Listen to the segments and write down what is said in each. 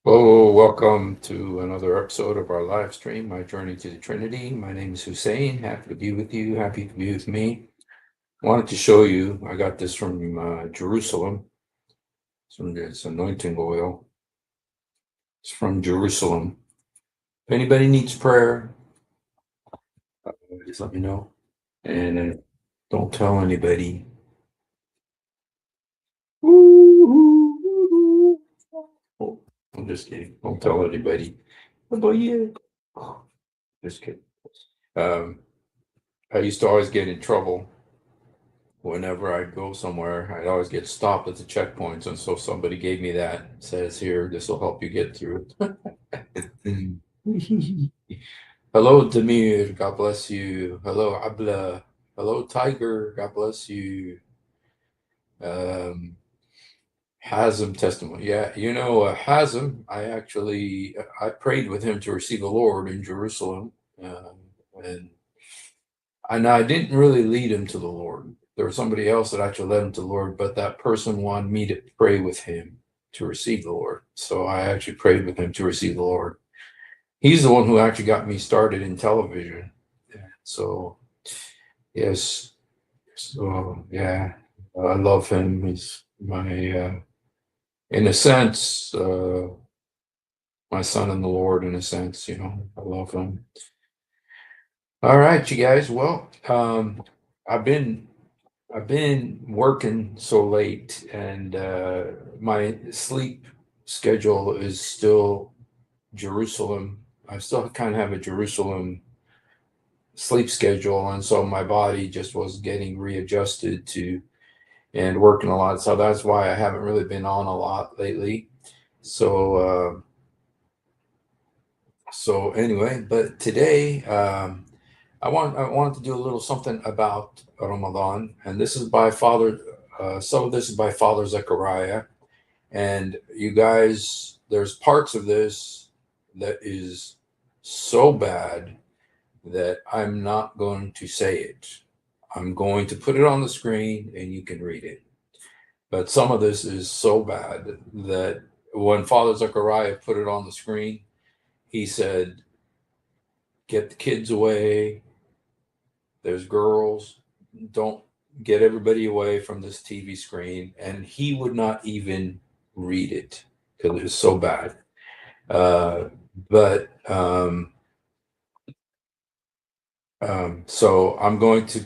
Hello, welcome to another episode of our live stream, My Journey to the Trinity. My name is Hussein. Happy to be with you. Happy to be with me. Wanted to show you, I got this from Jerusalem. It's anointing oil. It's from Jerusalem. If anybody needs prayer, just let me know. And don't tell anybody. Oh, I'm just kidding. Don't tell anybody. But yeah. Just kidding. Um, I used to always get in trouble whenever I'd go somewhere. I'd always get stopped at the checkpoints, and so somebody gave me that. Says here, this will help you get through it. Hello, Demir. God bless you. Hello, Abla. Hello, Tiger. God bless you. Um, Hazm testimony. Yeah, Hazm. I prayed with him to receive the Lord in Jerusalem, um, and I didn't really lead him to the Lord. There was somebody else that actually led him to the Lord, but that person wanted me to pray with him to receive the Lord. So I actually prayed with him to receive the Lord. He's the one who actually got me started in television. So yes, so yeah, I love him. He's in a sense, my son in the Lord. In a sense, I love him. All right, you guys. Well, I've been I've been working so late, and my sleep schedule is still Jerusalem. I still kind of have a Jerusalem sleep schedule, and so my body just was getting readjusted to and working a lot. So that's why I haven't really been on a lot lately. So, so anyway, but today I wanted to do a little something about Ramadan, and this is by Father. Some of this is by Father Zakaria. And you guys, there's parts of this that is so bad that I'm not going to say it. I'm going to put it on the screen and you can read it. But some of this is so bad that when Father Zechariah put it on the screen, he said, "Get the kids away. There's girls. Don't get everybody away from this TV screen." And he would not even read it because it was so bad. Uh, but so I'm going to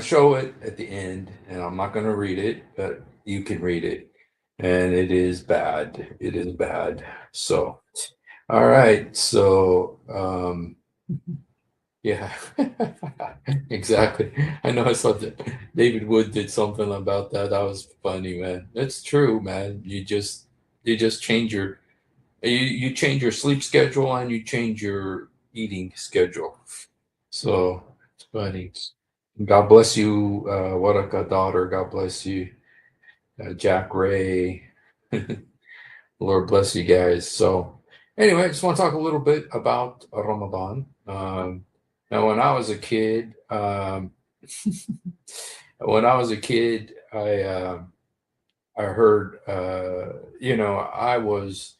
show it at the end, and I'm not going to read it, but you can read it, and it is bad. It is bad. So, all right. So, yeah, exactly. I know I saw that David Wood did something about that. That was funny, man. It's true, man. You just you change your sleep schedule and you change your eating schedule. So it's funny. God bless you, Waraka daughter. God bless you, Jack Ray. Lord bless you guys. So anyway, I just want to talk a little bit about Ramadan. Now, when I was a kid, when I was a kid, I heard, I was,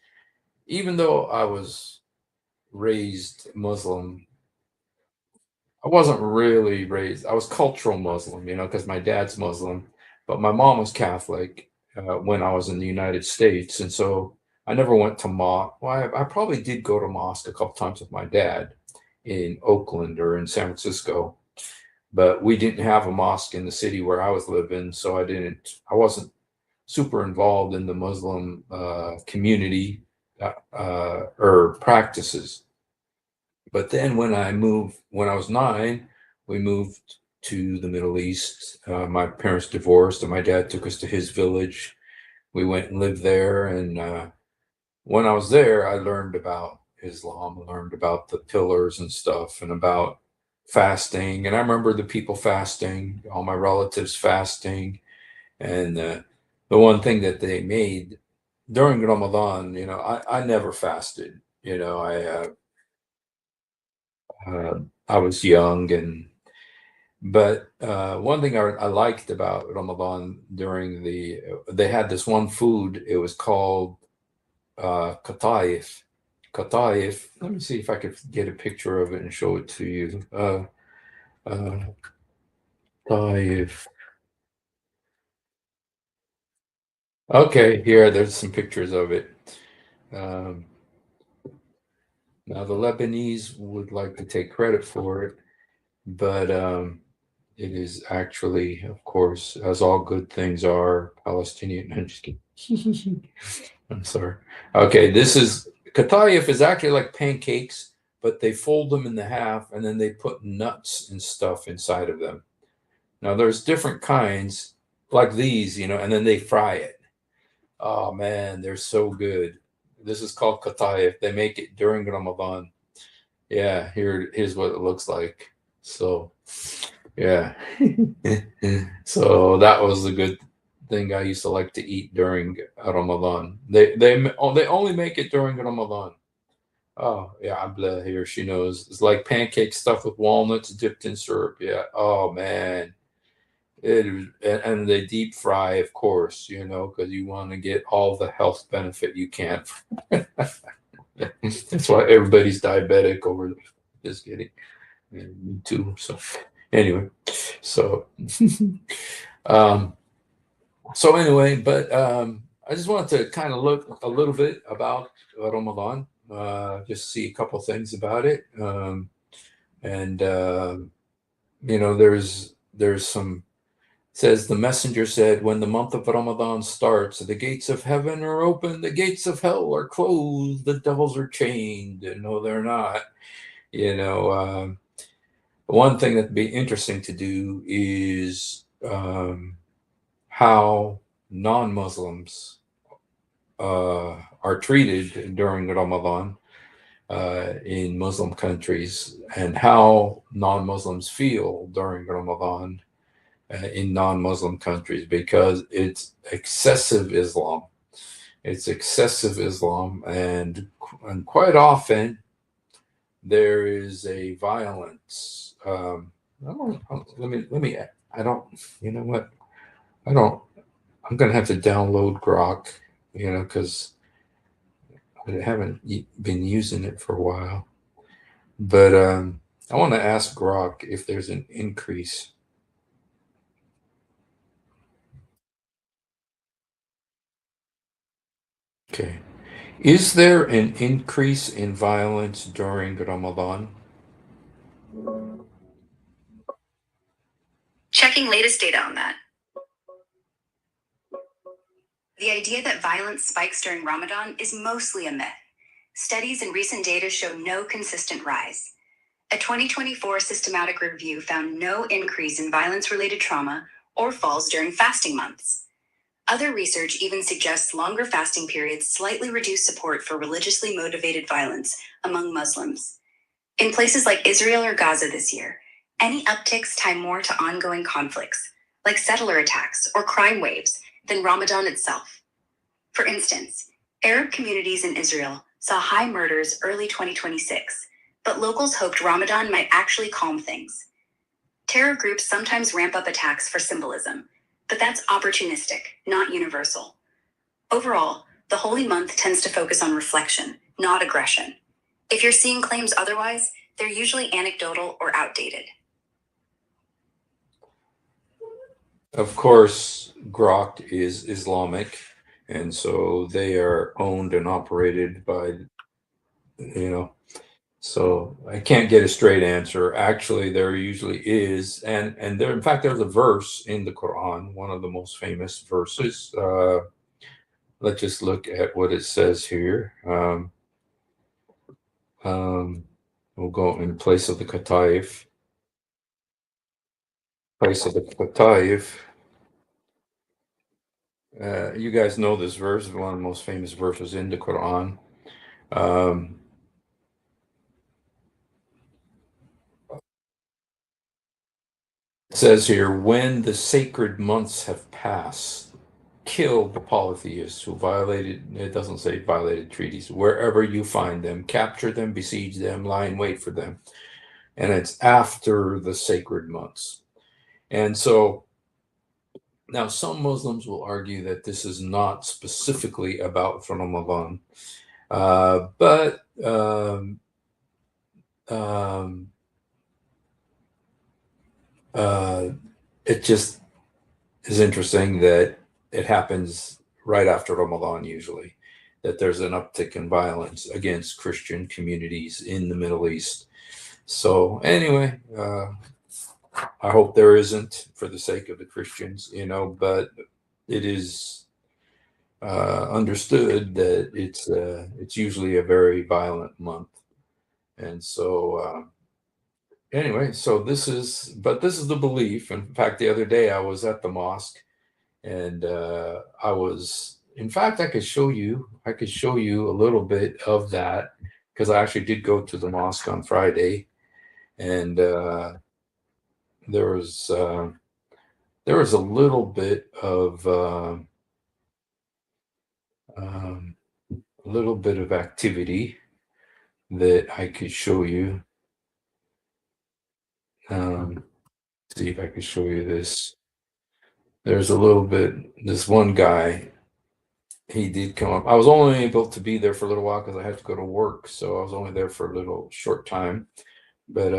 even though I was raised Muslim, I wasn't really raised. I was cultural Muslim, because my dad's Muslim, but my mom was Catholic when I was in the United States, and so I never went to mosque. Well, I probably did go to mosque a couple times with my dad in Oakland or in San Francisco, but we didn't have a mosque in the city where I was living, so I wasn't super involved in the Muslim community or practices. But then when I was 9, we moved to the Middle East. My parents divorced, and my dad took us to his village. We went and lived there. And when I was there, I learned about Islam, I learned about the pillars and stuff, and about fasting. And I remember the people fasting, all my relatives fasting. And the one thing that they made during Ramadan, I never fasted. I was young, but one thing I liked about Ramadan they had this one food. It was called Qataif. Qataif. Let me see if I could get a picture of it and show it to you. Uh, Qataif. Okay, here, there's some pictures of it. Um, Now, the Lebanese would like to take credit for it, but it is actually, of course, as all good things are, Palestinian. I'm just kidding. I'm sorry. Okay, this is Qataif is actually like pancakes, but they fold them in the half and then they put nuts and stuff inside of them. Now, there's different kinds like these, and then they fry it. Oh man, they're so good. This is called Qataif. They make it during Ramadan. Yeah, here's what it looks like. So, yeah. So that was the good thing I used to like to eat during Ramadan. They only make it during Ramadan. Oh, yeah, Abla here, she knows. It's like pancake stuffed with walnuts dipped in syrup. Yeah. Oh man. And they deep fry, of course, because you want to get all the health benefit you can. That's why everybody's diabetic over just kidding. Yeah, me too. So anyway, so um, but I just wanted to kind of look a little bit about Ramadan, just see a couple things about it, and there's some says the messenger said when the month of Ramadan starts, the gates of heaven are open, the gates of hell are closed, the devils are chained. No, they're not. You know. One thing that'd be interesting to do is how non-Muslims are treated during Ramadan in Muslim countries, and how non-Muslims feel during Ramadan in non-Muslim countries, because it's excessive Islam. It's excessive Islam, and quite often there is a violence. I don't, let me, I don't, you know what? I don't, I'm going to have to download Grok, because I haven't been using it for a while. But I want to ask Grok if there's an increase. Okay. Is there an increase in violence during Ramadan? Checking latest data on that. The idea that violence spikes during Ramadan is mostly a myth. Studies and recent data show no consistent rise. A 2024 systematic review found no increase in violence-related trauma or falls during fasting months. Other research even suggests longer fasting periods slightly reduce support for religiously motivated violence among Muslims. In places like Israel or Gaza this year, any upticks tie more to ongoing conflicts, like settler attacks or crime waves, than Ramadan itself. For instance, Arab communities in Israel saw high murders early 2026, but locals hoped Ramadan might actually calm things. Terror groups sometimes ramp up attacks for symbolism, but that's opportunistic, not universal. Overall, the holy month tends to focus on reflection, not aggression. If you're seeing claims otherwise, they're usually anecdotal or outdated. Of course, Grok is Islamic, and so they are owned and operated by, you know, so I can't get a straight answer. Actually, there usually is, and there, in fact, there's a verse in the Quran, one of the most famous verses. Let's just look at what it says here. Um, we'll go in place of the Kataif. Place of the Kataif. You guys know this verse, one of the most famous verses in the Quran. Um, it says here, when the sacred months have passed, kill the polytheists who violated, it doesn't say violated treaties, wherever you find them, capture them, besiege them, lie in wait for them. And it's after the sacred months. And so Now, some Muslims will argue that this is not specifically about Ramadan, but um, it just is interesting that it happens right after Ramadan usually, that there's an uptick in violence against Christian communities in the Middle East. So anyway, I hope there isn't for the sake of the Christians, but it is understood that it's usually a very violent month, and so anyway, this is the belief. In fact, the other day I was at the mosque, and in fact, I could show you a little bit of that because I actually did go to the mosque on Friday, and there was uh, there was a little bit of um, a little bit of activity that I could show you. See if I could show you this. There's a little bit. This one guy, he did come up. I was only able to be there for a little while because I had to go to work, so I was only there for a little short time. But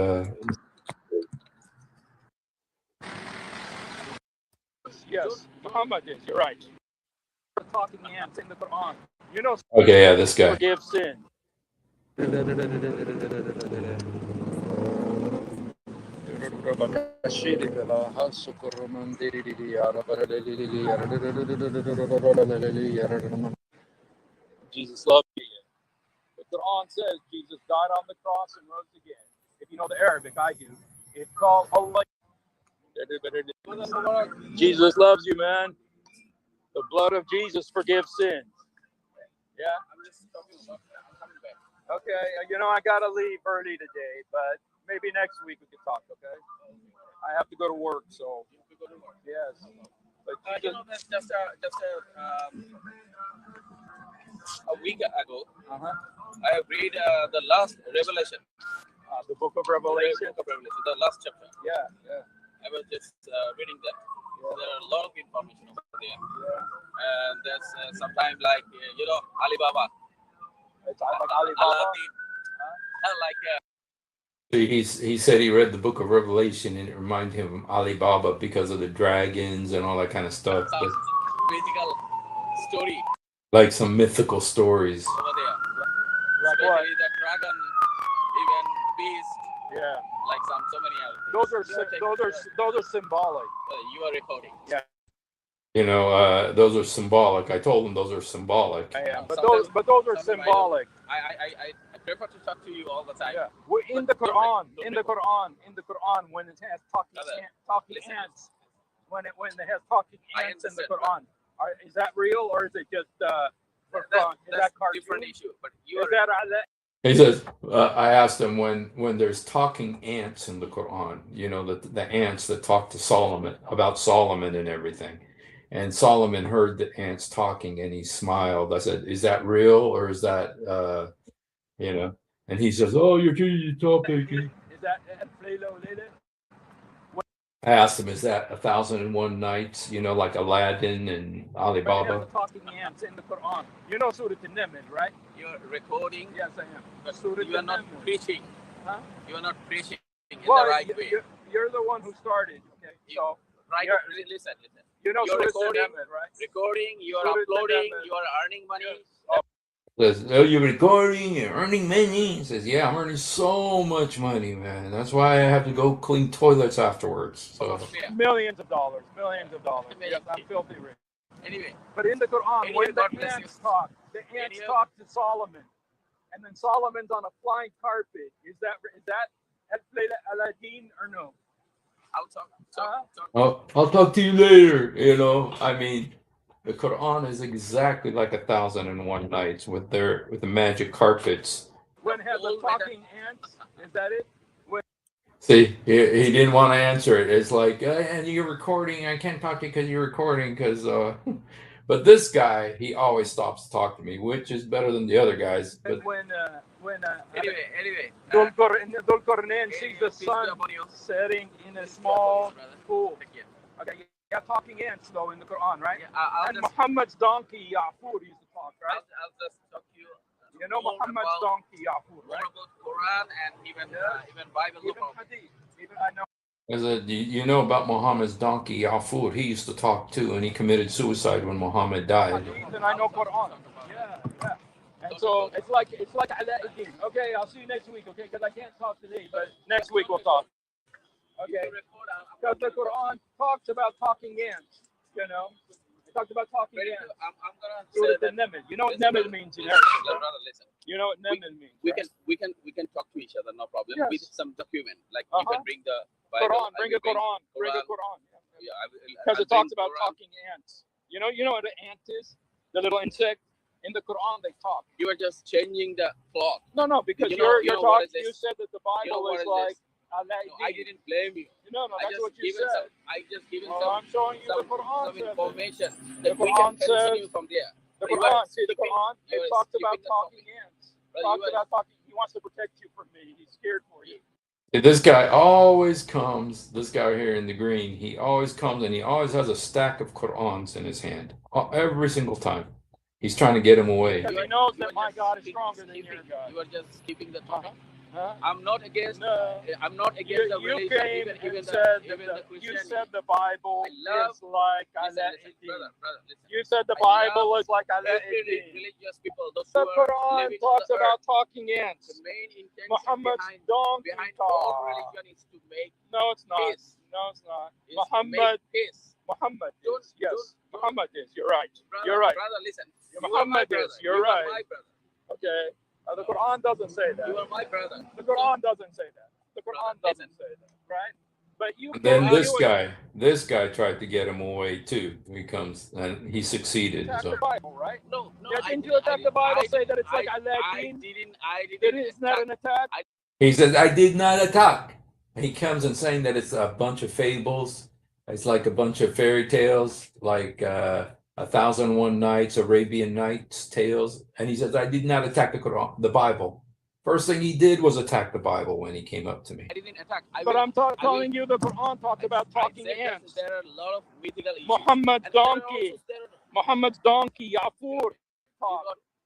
yes, Muhammad is. You're right. Talking ants in the Quran. okay, yeah, this guy. Forgive sin. Jesus loved you. The Quran says Jesus died on the cross and rose again. If you know the Arabic, I do. It's called Allah. Jesus loves you, man. The blood of Jesus forgives sins. Yeah? Okay, I gotta leave early today, but maybe next week we can talk, okay? I have to go to work, so. Yes. But that's just a week ago. I have read the last Revelation. The book of Revelation. The last chapter. Yeah. I was just reading that. There are a lot of information over there. And there's sometimes like, Alibaba. It's Alibaba. He said he read the book of Revelation and it reminded him of Alibaba because of the dragons and all that kind of stuff. Some mythical story Like some mythical stories. over there. Like what? Especially the dragon, even beast. Yeah. Like so many other things. Those are symbolic. You are recording. Yeah. Those are symbolic. I told him those are symbolic. Yeah, but those are symbolic. I prefer to talk to you all the time. Yeah. In the Quran, when it has talking ants, when it has talking ants in the Quran, is that real or is it just for fun? Is that cartoon? Different issue, but He says, I asked him when there's talking ants in the Quran, the ants that talk to Solomon about Solomon and everything. And Solomon heard the ants talking and he smiled. I said, is that real or is that, And he says, oh, you're changing the topic. Is that I asked him, is that 1,001 Nights, like Aladdin and Alibaba? Talking ants in the Quran. You know Surah An-Naml, right? You're recording. Yes, I am. But you are not preaching. Huh? You are not preaching in the Well, right way. You're the one who started. Okay. So Listen. you know You're Surah recording, An-Naml, right? Recording. You are Surah uploading. An-Naml. You are earning money. Yes. Says, oh, you're recording, you're earning money. He says, yeah, I'm earning so much money, man. That's why I have to go clean toilets afterwards. So. Millions of dollars. Yes, I'm filthy rich. Anyway. But in the Quran, when the ants talk to Solomon, and then Solomon's on a flying carpet. Is that Aladdin or no? I'll talk to you later. The Quran is exactly like 1,001 Nights with the magic carpets. When have the talking ants? Is that it? See, he didn't want to answer it. It's like, and you're recording. I can't talk to you because you're recording. But this guy, he always stops to talk to me, which is better than the other guys. But Anyway. Dhul Qarnayn sees the sun setting in a small pool. Okay. Yeah, talking ants though in the Quran, right? Yeah, I'll And just, Muhammad's donkey Yaqub used to talk, right? I'll just talk to you. You know more Muhammad's about, donkey Yaqub, more right? about Quran and even Bible. Even Hadith. Even I know. You know about Muhammad's donkey, Yafur. He used to talk too, and he committed suicide when Muhammad died. Hadith and I know Quran. Yeah, yeah. And so it's like Alauddin. Okay, I'll see you next week. Okay, because I can't talk today, but next week we'll talk. Okay, because the Quran talks about talking ants. You know, it talks about talking ants. I'm gonna Surah say that. An-Naml. You know what Naml means in Listen, Arabic? brother, listen. You know what Naml means? We right? can talk to each other, no problem. Yes. With some document, like you can bring the Bible. Quran, bring a Quran, bring a Quran. Yeah, Because it talks about talking ants. You know what an ant is? The little insect. In the Quran, they talk. You are just changing the cloth. No, because You know you're what talking. is You this? said that the Bible what is is like No, I didn't blame you. No, I that's just what you given said. I just given I'm showing you some the Quran some says it. information The that we Quran can continue says- from there. The You Quran, are see the skipping- Quran, you it are talks about skipping the talking topic. ants. Brother, Talks you are- about talking. He wants to protect you from me. He's scared for you. This guy always comes, this guy here in the green, he always comes and he always has a stack of Qur'ans in his hand. Every single time. He's trying to get him away. Because he knows that my God is stronger than your God. You are just skipping the topic. Huh? I'm not against. No. I'm not against the You religion. came even and said even that the you Christianity. said the Bible I love- is like Listen, Alauddin. brother, listen. You said the I Bible is like Every Alauddin. religious people, those The who are Quran living talks on the about earth, talking the ants. main intention Muhammad's donkey behind all talk. religion is to make No, it's not. peace. No, it's not. Is Muhammad. make peace. Muhammad Don't- is. Yes. don't- Muhammad is. You're right. Brother, You're right. Brother, listen. You're You are my Muhammad is. brother. You're you right. Are my brother. Okay. The Quran doesn't say that. You are my brother. The Quran doesn't say that. The Quran Brother, doesn't say that. Right? But you. And then you- this guy tried to get him away too. He comes and he succeeded. Attack So the Bible, right? No. Yeah, didn't you attack the Bible? Say that it's like I Alauddin. didn't. It's not an attack. he says, I did not attack. And he comes and saying that it's a bunch of fables. It's like a bunch of fairy tales, like 1001 Nights, Arabian Nights tales. And he says, I did not attack the Quran, the Bible. First thing he did was attack the Bible when he came up to me. I didn't attack. But I'm telling you, the Quran talks about talking ants. There are a lot of mythical issues. Muhammad's And there are donkey. also- there are- Muhammad's donkey, Yaqub.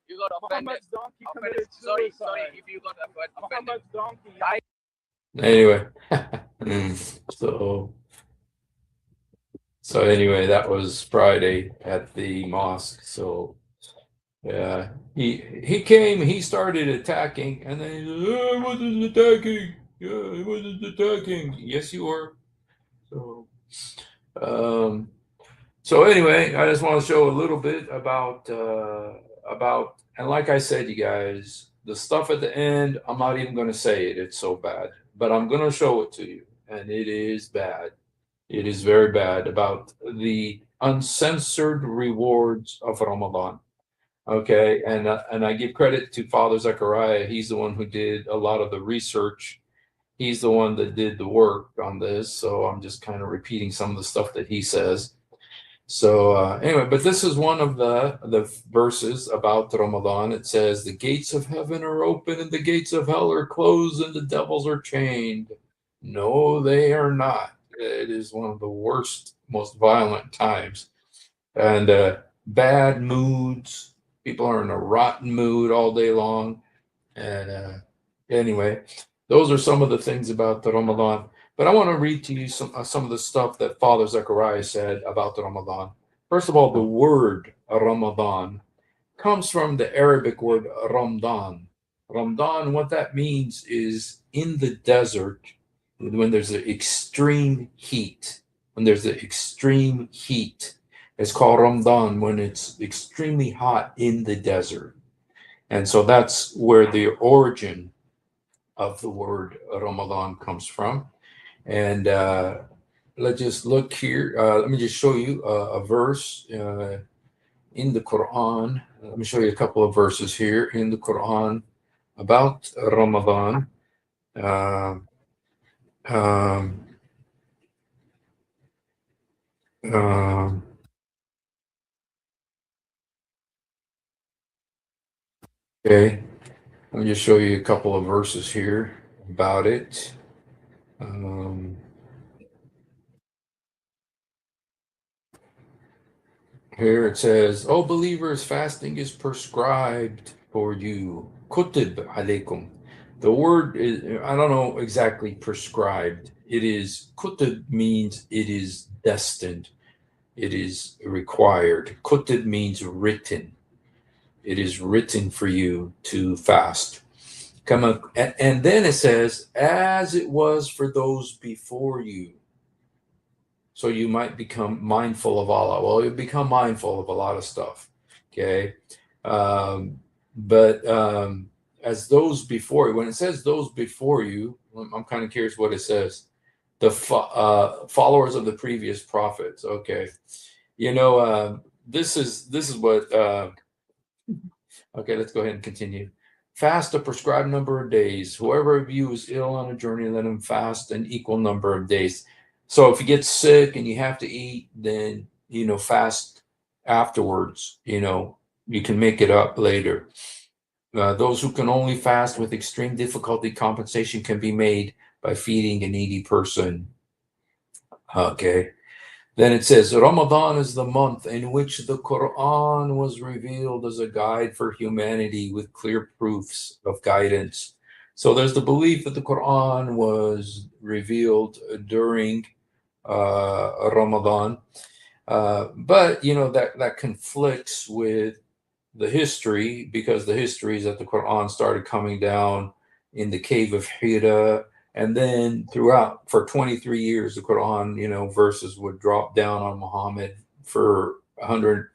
You got offended. Muhammad's donkey Offended. committed Sorry, suicide. if you got offended. Muhammad's donkey. Anyway, so anyway, that was Friday at the mosque. So yeah, he came, he started attacking, and then I wasn't attacking. Yeah, I wasn't attacking. Yes, you were. So anyway, I just want to show a little bit about and like I said, you guys, the stuff at the end, I'm not even going to say it. It's so bad, but I'm going to show it to you, and it is bad. It is very bad about the uncensored rewards of Ramadan. Okay, and I give credit to Father Zakaria. He's the one who did a lot of the research. He's the one that did the work on this. So I'm just kind of repeating some of the stuff that he says. So anyway, but this is one of the verses about Ramadan. It says, the gates of heaven are open and the gates of hell are closed and the devils are chained. No, they are not. It is one of the worst, most violent times. And bad moods. People are in a rotten mood all day long. And anyway, those are some of the things about the Ramadan. But I want to read to you some of the stuff that Father Zakaria said about the Ramadan. First of all, the word Ramadan comes from the Arabic word Ramdan. Ramdan, what that means is in the desert, when there's an extreme heat. When there's an extreme heat, it's called Ramadan when it's extremely hot in the desert. And so that's where the origin of the word Ramadan comes from. And let's just look here. Let me just show you a verse in the Quran. Let me show you a couple of verses here in the Quran about Ramadan. Okay, let me just show you a couple of verses here about it. Here it says, "Oh believers, fasting is prescribed for you. Kutib alaykum." The word is, I don't know exactly prescribed. It is, kutib means it is destined. It is required. Kutib means written. It is written for you to fast. Come on, and then it says, as it was for those before you. So you might become mindful of Allah. Well, you become mindful of a lot of stuff. Okay. Um, but as those before you, when it says those before you, I'm kind of curious what it says. The followers of the previous prophets. Okay. You know, this is what okay, let's go ahead and continue. Fast a prescribed number of days. Whoever of you is ill on a journey, let him fast an equal number of days. So if you get sick and you have to eat, then, fast afterwards. You can make it up later. Those who can only fast with extreme difficulty, compensation can be made by feeding a needy person. Okay. Then it says, Ramadan is the month in which the Quran was revealed as a guide for humanity with clear proofs of guidance. So there's the belief that the Quran was revealed during Ramadan. But, that conflicts with the history, because the history is that the Quran started coming down in the cave of Hira, and then throughout for 23 years the Quran, verses would drop down on Muhammad for 100,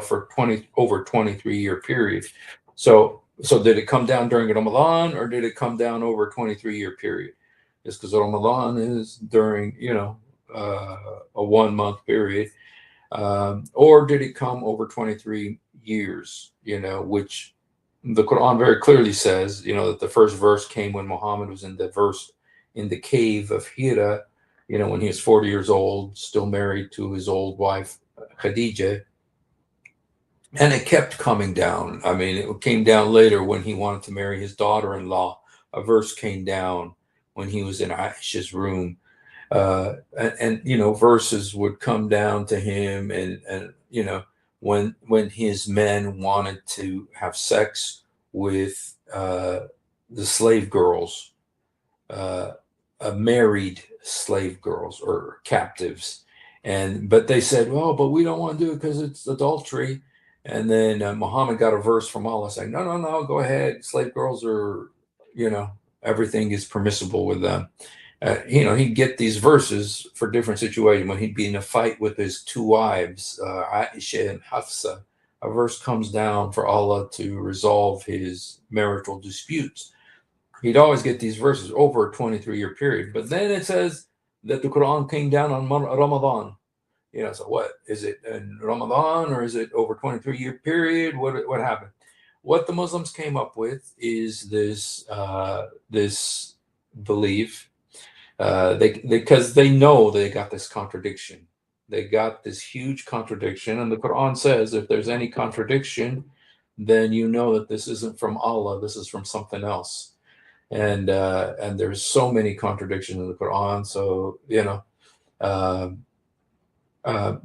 for 20 over 23-year period. So did it come down during Ramadan, or did it come down over a 23-year period? Just because Ramadan is during, a 1 month period. Or did it come over 23 years, which the Quran very clearly says, that the first verse came when Muhammad was in the cave of Hira, when he was 40 years old, still married to his old wife, Khadija. And it kept coming down. I mean, it came down later when he wanted to marry his daughter in law. A verse came down when he was in Aisha's room. And verses would come down to him, and when his men wanted to have sex with the slave girls, uh, married slave girls or captives, but they said, well, but we don't want to do it because it's adultery. And then Muhammad got a verse from Allah saying, no, no, no, go ahead, slave girls are, everything is permissible with them. He'd get these verses for different situations. When he'd be in a fight with his two wives, Aisha and Hafsa, a verse comes down for Allah to resolve his marital disputes. He'd always get these verses over a 23-year period. But then it says that the Quran came down on Ramadan. So what? Is it in Ramadan, or is it over 23-year period? What happened? What the Muslims came up with is this belief, because they know they got this contradiction. They got this huge contradiction, and the Quran says if there's any contradiction, then you know that this isn't from Allah. This is from something else. And there's so many contradictions in the Quran. So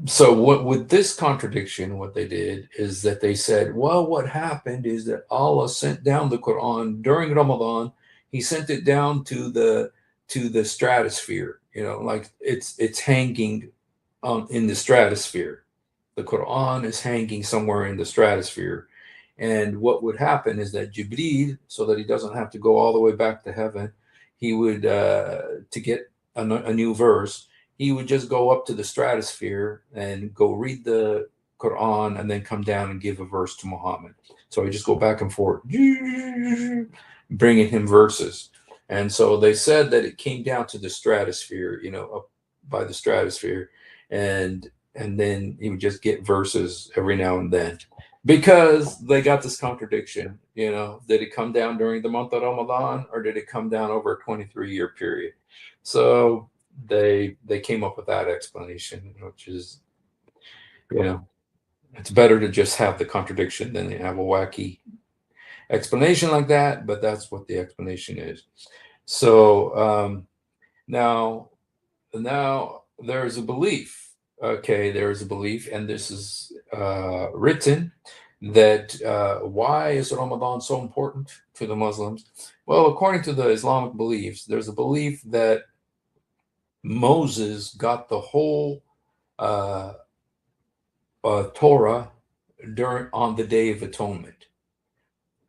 so what with this contradiction, what they did is that they said, well, what happened is that Allah sent down the Quran during Ramadan. He sent it down to the stratosphere, like it's hanging in the stratosphere. The Quran is hanging somewhere in the stratosphere. And what would happen is that Jibreel, so that he doesn't have to go all the way back to heaven, he would, to get a new verse, he would just go up to the stratosphere and go read the Quran and then come down and give a verse to Muhammad. So he just go back and forth, bringing him verses. And so they said that it came down to the stratosphere, up by the stratosphere, and then he would just get verses every now and then, because they got this contradiction. Did it come down during the month of Ramadan, or did it come down over a 23-year period? So they came up with that explanation, which is, it's better to just have the contradiction than to have a wacky explanation like that, but that's what the explanation is. So now there's a belief Okay, there's a belief, and this is written that why is Ramadan so important to the Muslims? Well, according to the Islamic beliefs, there's a belief that Moses got the whole uh, Torah on the Day of Atonement.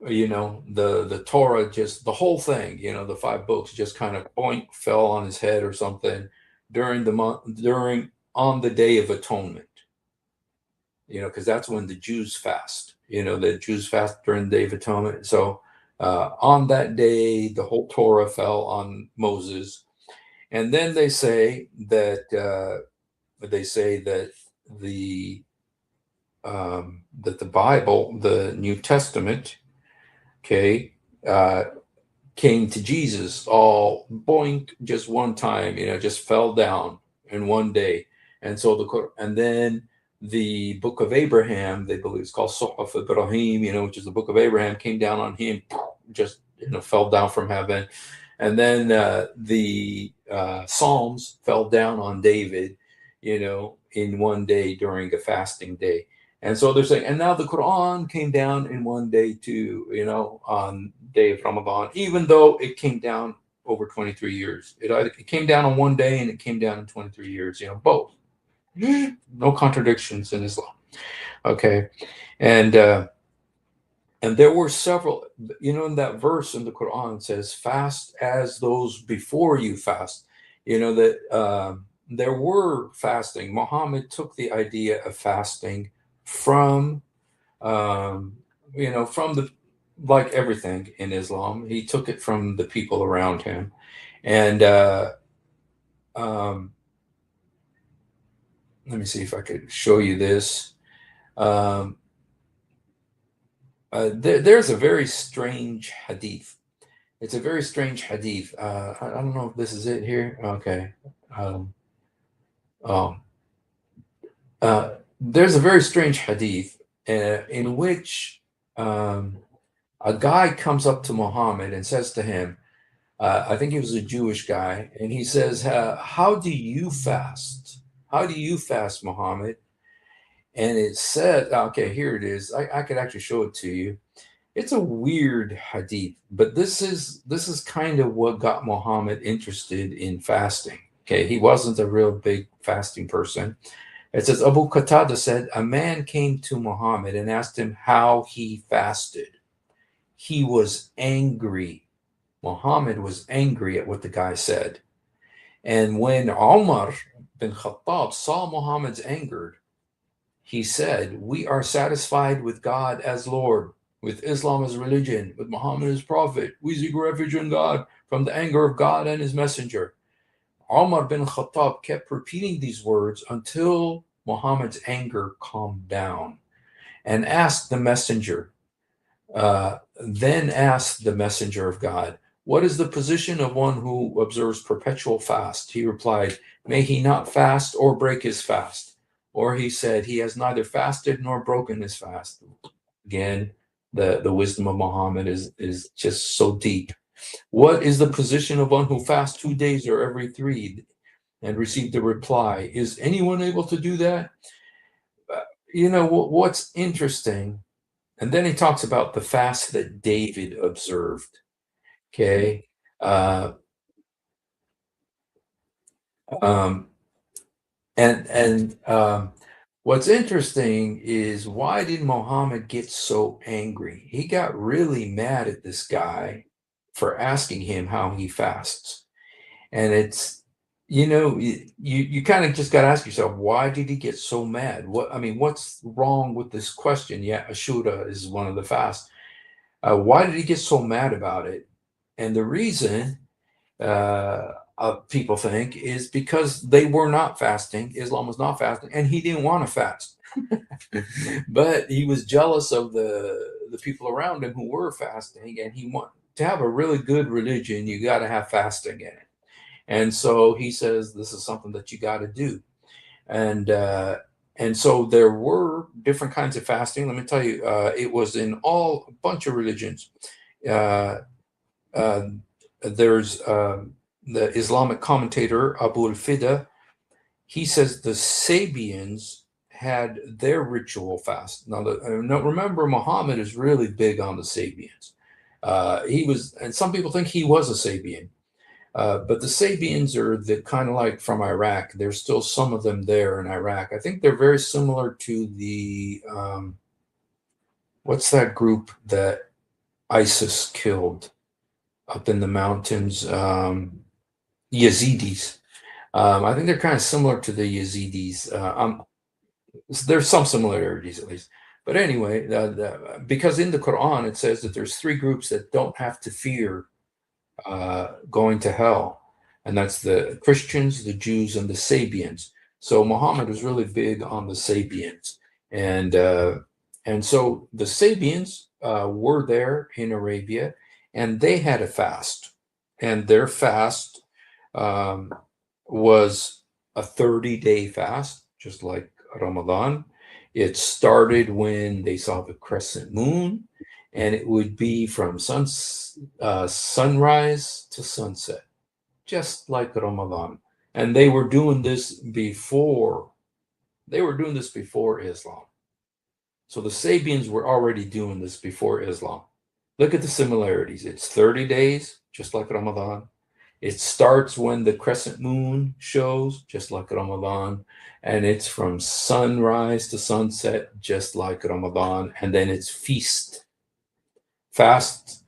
You know, the Torah, just the whole thing. You know, the 5 books just kind of point fell on his head or something during the month during on the Day of Atonement. You know, because that's when the Jews fast. You know, the Jews fast during the Day of Atonement. So on that day, the whole Torah fell on Moses, and then they say that the that the Bible, the New Testament, okay, uh, came to Jesus all boink just one time, you know, just fell down in one day. And so and then the book of Abraham, they believe it's called Suhuf Ibrahim, you know, which is the book of Abraham, came down on him, just, you know, fell down from heaven. And then the Psalms fell down on David, you know, in one day during a fasting day. And so they're saying, and now the Quran came down in one day too, you know, on day of Ramadan, even though it came down over 23 years. It came down on one day and it came down in 23 years, you know, both. No contradictions in Islam. Okay. And there were several, you know, in that verse in the Quran says, fast as those before you fast. You know, that there were fasting. Muhammad took the idea of fasting from, um, you know, from the, like everything in Islam, he took it from the people around him. And um, let me see if I could show you this. Um, there's a very strange hadith. It's a very strange hadith. I don't know if this is it here. Okay. Um, oh, there's a very strange hadith in which a guy comes up to Muhammad and says to him, I think he was a Jewish guy, and he says, how do you fast? How do you fast, Muhammad? And it said, okay, here it is. I could actually show it to you. It's a weird hadith, but this is kind of what got Muhammad interested in fasting. Okay, he wasn't a real big fasting person. It says Abu Qatada said a man came to Muhammad and asked him how he fasted. He was angry. Muhammad was angry at what the guy said. And when Umar bin Khattab saw Muhammad's anger, he said, we are satisfied with God as Lord, with Islam as religion, with Muhammad as prophet. We seek refuge in God from the anger of God and his messenger. Umar bin Khattab kept repeating these words until Muhammad's anger calmed down and asked the messenger, then asked the messenger of God, what is the position of one who observes perpetual fast? He replied, may he not fast or break his fast. Or he said, he has neither fasted nor broken his fast. Again, the wisdom of Muhammad is just so deep. What is the position of one who fasts 2 days or every 3? And received the reply, is anyone able to do that? You know, what's interesting, and then he talks about the fast that David observed. Okay. Uh, um, and what's interesting is, why did Muhammad get so angry? He got really mad at this guy for asking him how he fasts. And it's, you know, you kind of just got to ask yourself, why did he get so mad? What's wrong with this question? Yeah, Ashura is one of the fasts. Why did he get so mad about it? And the reason people think is because they were not fasting. Islam was not fasting, and he didn't want to fast. But he was jealous of the people around him who were fasting, and he wanted to have a really good religion. You got to have fasting in it. And so he says this is something that you got to do. And so there were different kinds of fasting. Let me tell you, it was in a bunch of religions. Uh, there's the Islamic commentator Abu al-Fida. he says the Sabians had their ritual fast. Now, remember, Muhammad is really big on the Sabians. He was, and some people think he was a Sabian. But the Sabians are the kind of like from Iraq. There's still some of them there in Iraq. I think they're very similar to the what's that group that ISIS killed up in the mountains? Yazidis. I think they're kind of similar to the Yazidis. There's some similarities at least. But anyway, because in the Quran it says that there's three groups that don't have to fear going to hell, and that's the Christians, the Jews, and the Sabians. So Muhammad was really big on the Sabians, and so the Sabians were there in Arabia, and they had a fast, and their fast was a 30-day fast, just like Ramadan. It started when they saw the crescent moon, and it would be from sunrise to sunset, just like Ramadan. And they were doing this before Islam. So the Sabians were already doing this before Islam. Look at the similarities. It's 30 days, just like Ramadan. It starts when the crescent moon shows, just like Ramadan. And it's from sunrise to sunset, just like Ramadan. And then it's fast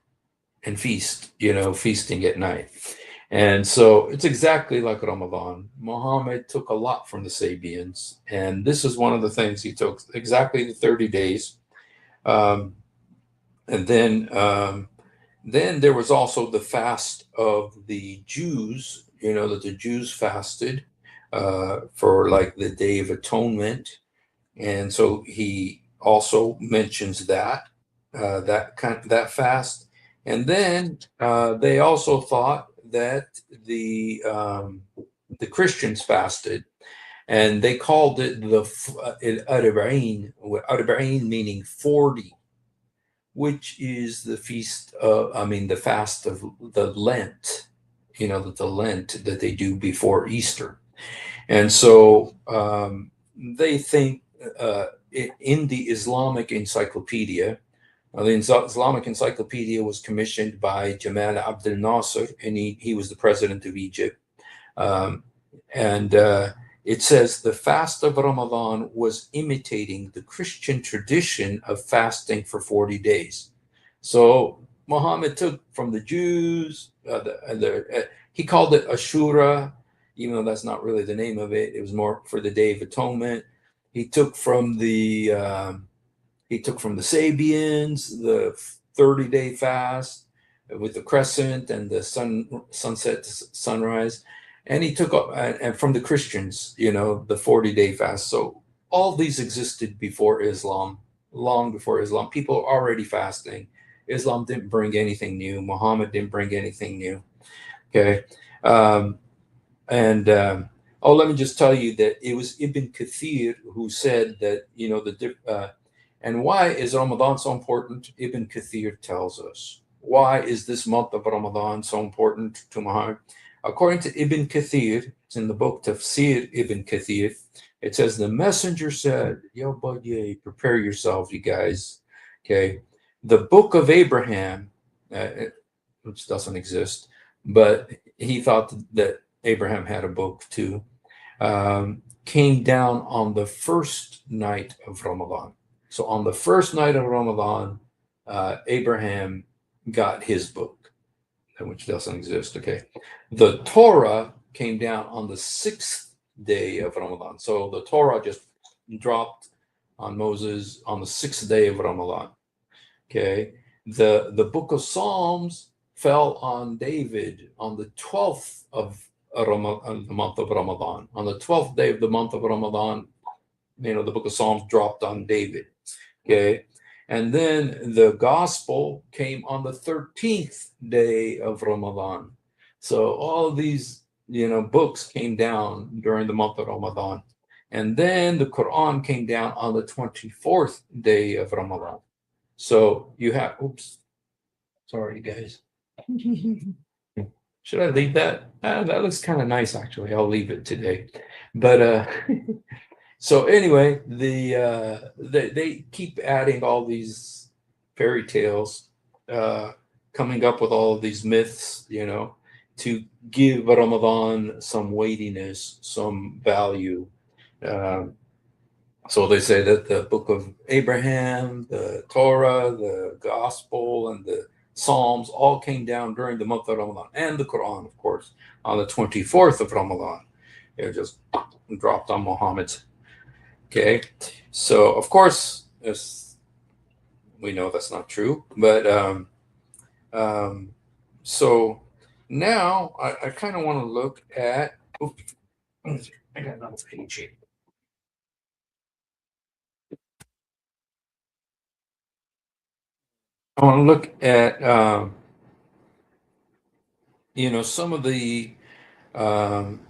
and feast, feasting at night. And so it's exactly like Ramadan. Muhammad took a lot from the Sabians. And this is one of the things he took, exactly the 30 days. And then there was also the fast of the Jews, that the Jews fasted for like the Day of Atonement. And so he also mentions that fast. And then they also thought that the Christians fasted, and they called it the Arba'in, meaning 40, which is the the fast of the Lent, the Lent that they do before Easter. And so they think in the Islamic Encyclopedia, the Islamic Encyclopedia was commissioned by Jamal Abdel Nasser, and he was the president of Egypt. It says the fast of Ramadan was imitating the Christian tradition of fasting for 40 days. So Muhammad took from the Jews, he called it Ashura, even though that's not really the name of it. It was more for the Day of Atonement. He took from the Sabians, the 30-day fast with the crescent and the sunset to sunrise. And he took and from the Christians, the 40-day fast. So all these existed before Islam, long before Islam. People were already fasting. Islam didn't bring anything new. Muhammad didn't bring anything new. Okay. Let me just tell you that it was Ibn Kathir who said that, and why is Ramadan so important? Ibn Kathir tells us. Why is this month of Ramadan so important to Muhammad? According to Ibn Kathir, it's in the book Tafsir Ibn Kathir, it says the messenger said, prepare yourself, you guys. Okay. The book of Abraham, which doesn't exist, but he thought that Abraham had a book too, came down on the first night of Ramadan. So on the first night of Ramadan, Abraham got his book, which doesn't exist. Okay. The Torah came down on the 6th day of Ramadan. So the Torah just dropped on Moses on the 6th day of Ramadan. Okay. The book of Psalms fell on David on the 12th of the month of Ramadan. On the 12th day of the month of Ramadan, the book of Psalms dropped on David. Okay. And then the gospel came on the 13th day of Ramadan. So all these, books came down during the month of Ramadan. And then the Quran came down on the 24th day of Ramadan. So you have, sorry, guys. Should I leave that? That looks kind of nice, actually. I'll leave it today. But so anyway, they keep adding all these fairy tales, uh, coming up with all of these myths, to give Ramadan some weightiness, some value. Um, so they say that the book of Abraham, the Torah, the Gospel, and the Psalms all came down during the month of Ramadan, and the Quran, of course, on the 24th of Ramadan. It just dropped on Muhammad's. Okay, so of course, we know that's not true, but um, so now I kind of want to look at. Oops, I got another page here. I want to look at some of the um,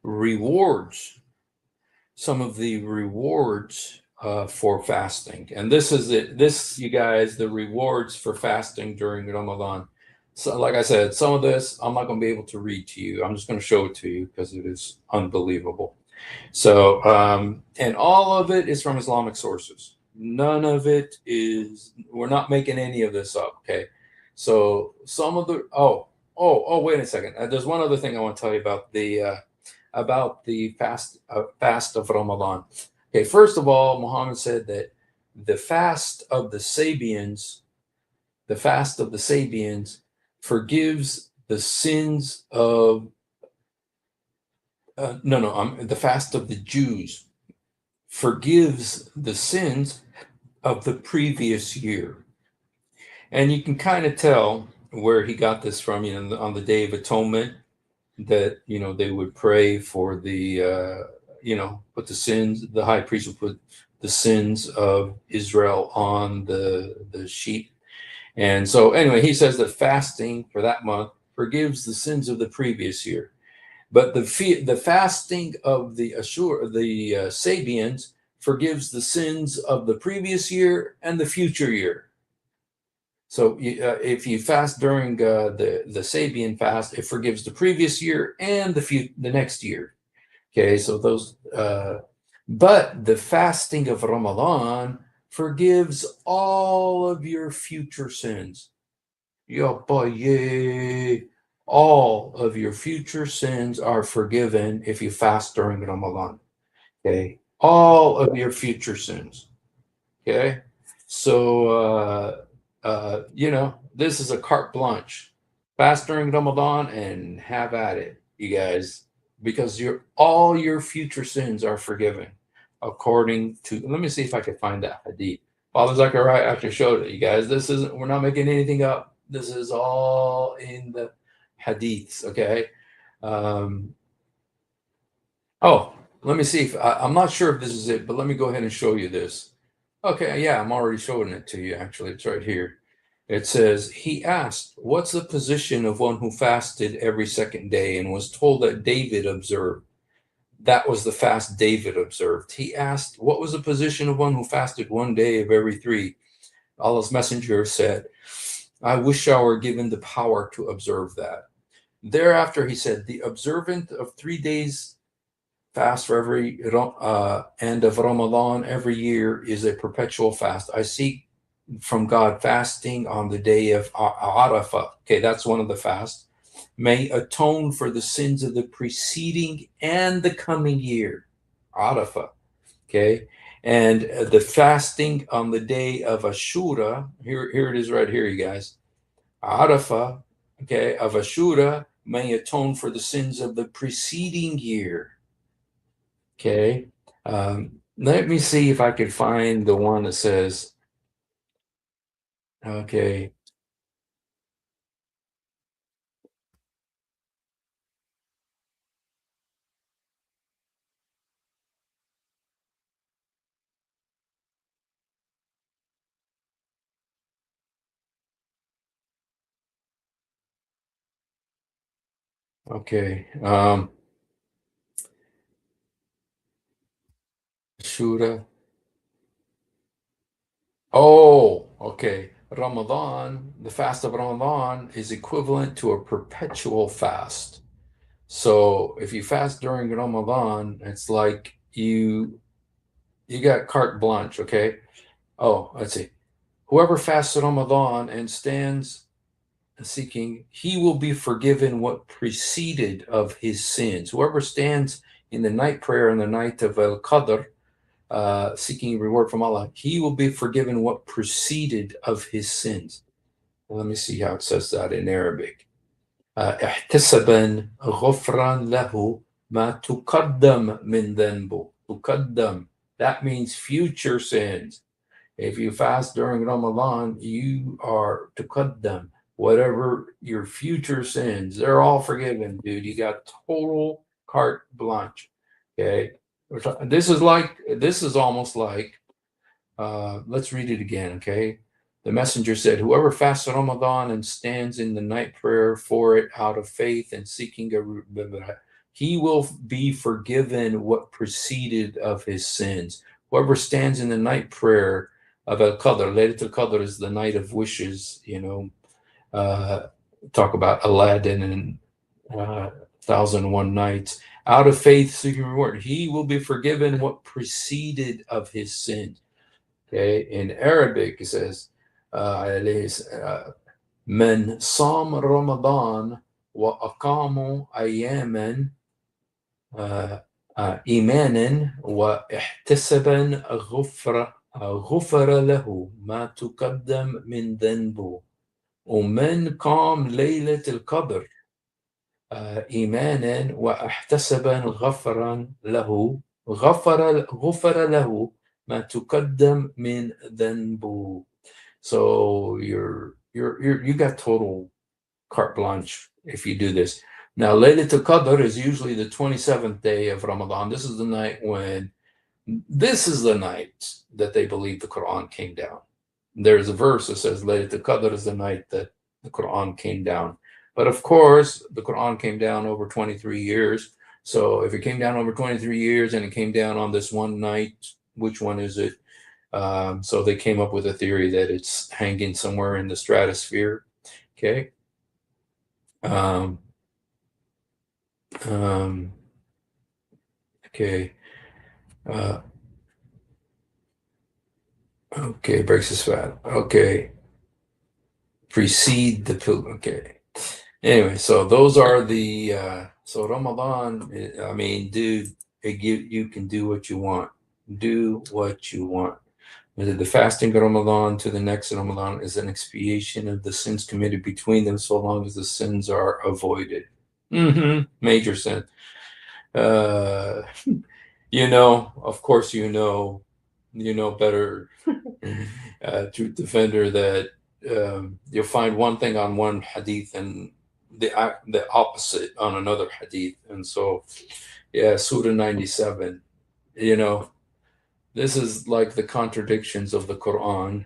rewards, some of the rewards for fasting, and this is it. This, you guys, the rewards for fasting during Ramadan. So, like I said, some of this I'm not going to be able to read to you. I'm just going to show it to you because it is unbelievable. So, and all of it is from Islamic sources. None of it is, we're not making any of this up. Okay. So some of the, wait a second. There's one other thing I want to tell you about the fast of Ramadan. Okay. First of all, Muhammad said that the fast of the Sabians, the fast of the Sabians forgives the sins of, the fast of the Jews forgives the sins of the previous year. And you can kind of tell where he got this from, on the Day of Atonement, that, they would pray for put the sins, the high priest would put the sins of Israel on the sheet. And so, anyway, he says that fasting for that month forgives the sins of the previous year. But the fasting of the Sabians forgives the sins of the previous year and the future year. So if you fast during the Sabian fast, it forgives the previous year and the next year. Okay, so those. But the fasting of Ramadan forgives all of your future sins. Yay. All of your future sins are forgiven if you fast during Ramadan. Okay. All of your future sins. Okay. So, this is a carte blanche. Fast during Ramadan and have at it, you guys, because all your future sins are forgiven according to, let me see if I can find that hadith. Father Zakaria actually showed it, you guys. We're not making anything up. This is all in the hadiths, okay? Um, oh, let me see if I'm not sure if this is it, but let me go ahead and show you this. Okay, yeah, I'm already showing it to you. Actually, it's right here. It says, he asked, what's the position of one who fasted every second day and was told that David observed? That was the fast David observed. He asked, what was the position of one who fasted one day of every three? Allah's messenger said, I wish I were given the power to observe that. Thereafter, he said, the observant of 3 days fast for every end of Ramadan every year is a perpetual fast. I seek from God fasting on the day of Arafah. Okay, that's one of the fasts. May atone for the sins of the preceding and the coming year. Arafah. Okay. And the fasting on the day of Ashura, here it is right here, you guys. Arafah, okay, of Ashura may atone for the sins of the preceding year. Okay. Let me see if I can find the one that says, okay. Okay. Shura. Oh, okay. Ramadan, the fast of Ramadan is equivalent to a perpetual fast. So if you fast during Ramadan, it's like you got carte blanche, okay? Oh, let's see. Whoever fasts Ramadan and stands seeking, he will be forgiven what preceded of his sins. Whoever stands in the night prayer on the night of Al Qadr, seeking reward from Allah, he will be forgiven what preceded of his sins. Well, let me see how it says that in Arabic. احتسبا غفرا له ما تقدم من ذنبه. تقدم. That means future sins. If you fast during Ramadan, you are tuqaddam. Whatever your future sins, they're all forgiven, dude. You got total carte blanche. Okay. This is almost like let's read it again, okay? The messenger said, whoever fasts Ramadan and stands in the night prayer for it out of faith and seeking he will be forgiven what preceded of his sins. Whoever stands in the night prayer of Al Qadr, Laylatul Qadr is the night of wishes, talk about Aladdin and 1001 Nights. Out of faith, seeking reward, he will be forgiven what preceded of his sins. Okay, in Arabic it says, من صام رمضان وأقاموا أياما إيمانا واحتسبا غفر له ما تقدم من ذنبه ومن قام ليلة القدر إيمانا واحتسبا غفر له ما تقدم من ذنبه. So you got total carte blanche if you do this. Now, Laylatul Qadr is usually the 27th day of Ramadan. This is the night that they believe the Quran came down. There's a verse that says Laylatul Qadr is the night that the Quran came down. But of course, the Quran came down over 23 years. So if it came down over 23 years and it came down on this one night, which one is it? So they came up with a theory that it's hanging somewhere in the stratosphere. Okay. Um, um, okay. Uh, okay. Breaks his fat. Okay. Precede the pilgrim. Okay. Anyway, so those are the so Ramadan. I mean, dude, you can do what you want. Do what you want. The fasting of Ramadan to the next Ramadan is an expiation of the sins committed between them, so long as the sins are avoided. Major sin. Uh, of course, better, Truth Defender, that you'll find one thing on one hadith and the opposite on another hadith. And so, yeah, Surah 97, this is like the contradictions of the Quran,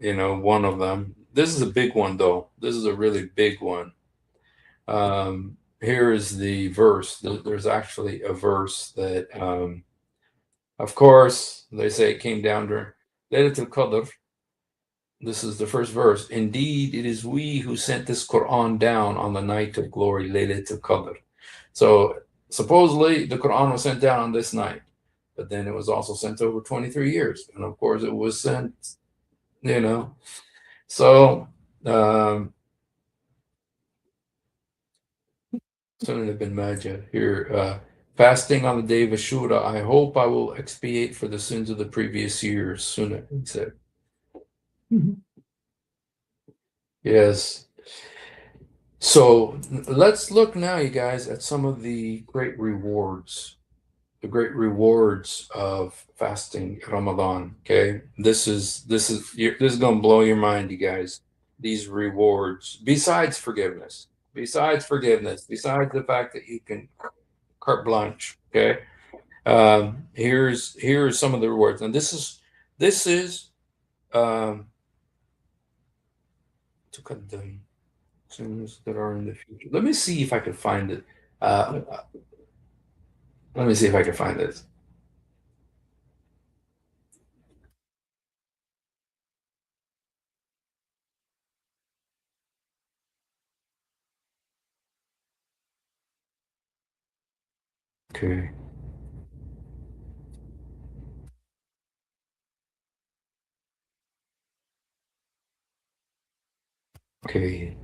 one of them. This is a big one, though. This is a really big one. Here is the verse. There's actually a verse that, of course, they say it came down during Laylatul Qadr. This is the first verse. Indeed, it is we who sent this Quran down on the night of glory, Laylatul Qadr. So supposedly the Quran was sent down on this night, but then it was also sent over 23 years. And of course, it was sent, So, Sunan ibn Majah here. Fasting on the day of Ashura, I hope I will expiate for the sins of the previous years. Sunnah, he said. Yes. So let's look now, you guys, at some of the great rewards of fasting Ramadan. Okay, this is going to blow your mind, you guys. These rewards, besides besides the fact that you can carte blanche. Okay, here's some of the rewards, and this is to cut them things that are in the future. Let me see if I can find it. Uh, let me see if I can find this. Okay. Okay.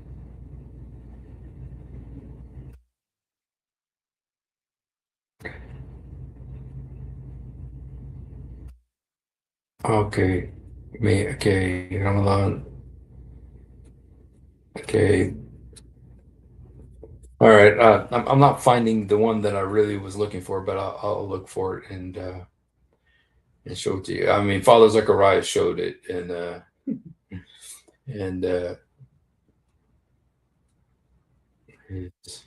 Okay. Okay. Ramadan. Okay. All right. I'm not finding the one that I really was looking for, but I'll look for it and show it to you. I mean, Father Zakaria showed it, and his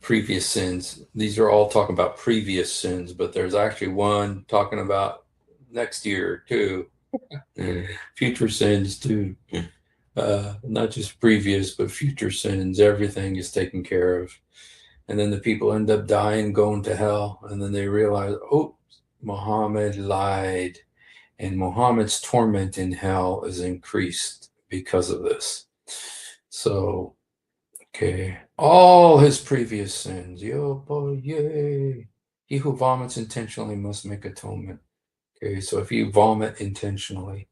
previous sins. These are all talking about previous sins, but there's actually one talking about next year too, future sins too. Not just previous, but future sins. Everything is taken care of. And then the people end up dying, going to hell. And then they realize, oh, Muhammad lied. And Muhammad's torment in hell is increased because of this. So, okay. All his previous sins. Yo, boy, yay. He who vomits intentionally must make atonement. Okay, so if you vomit intentionally,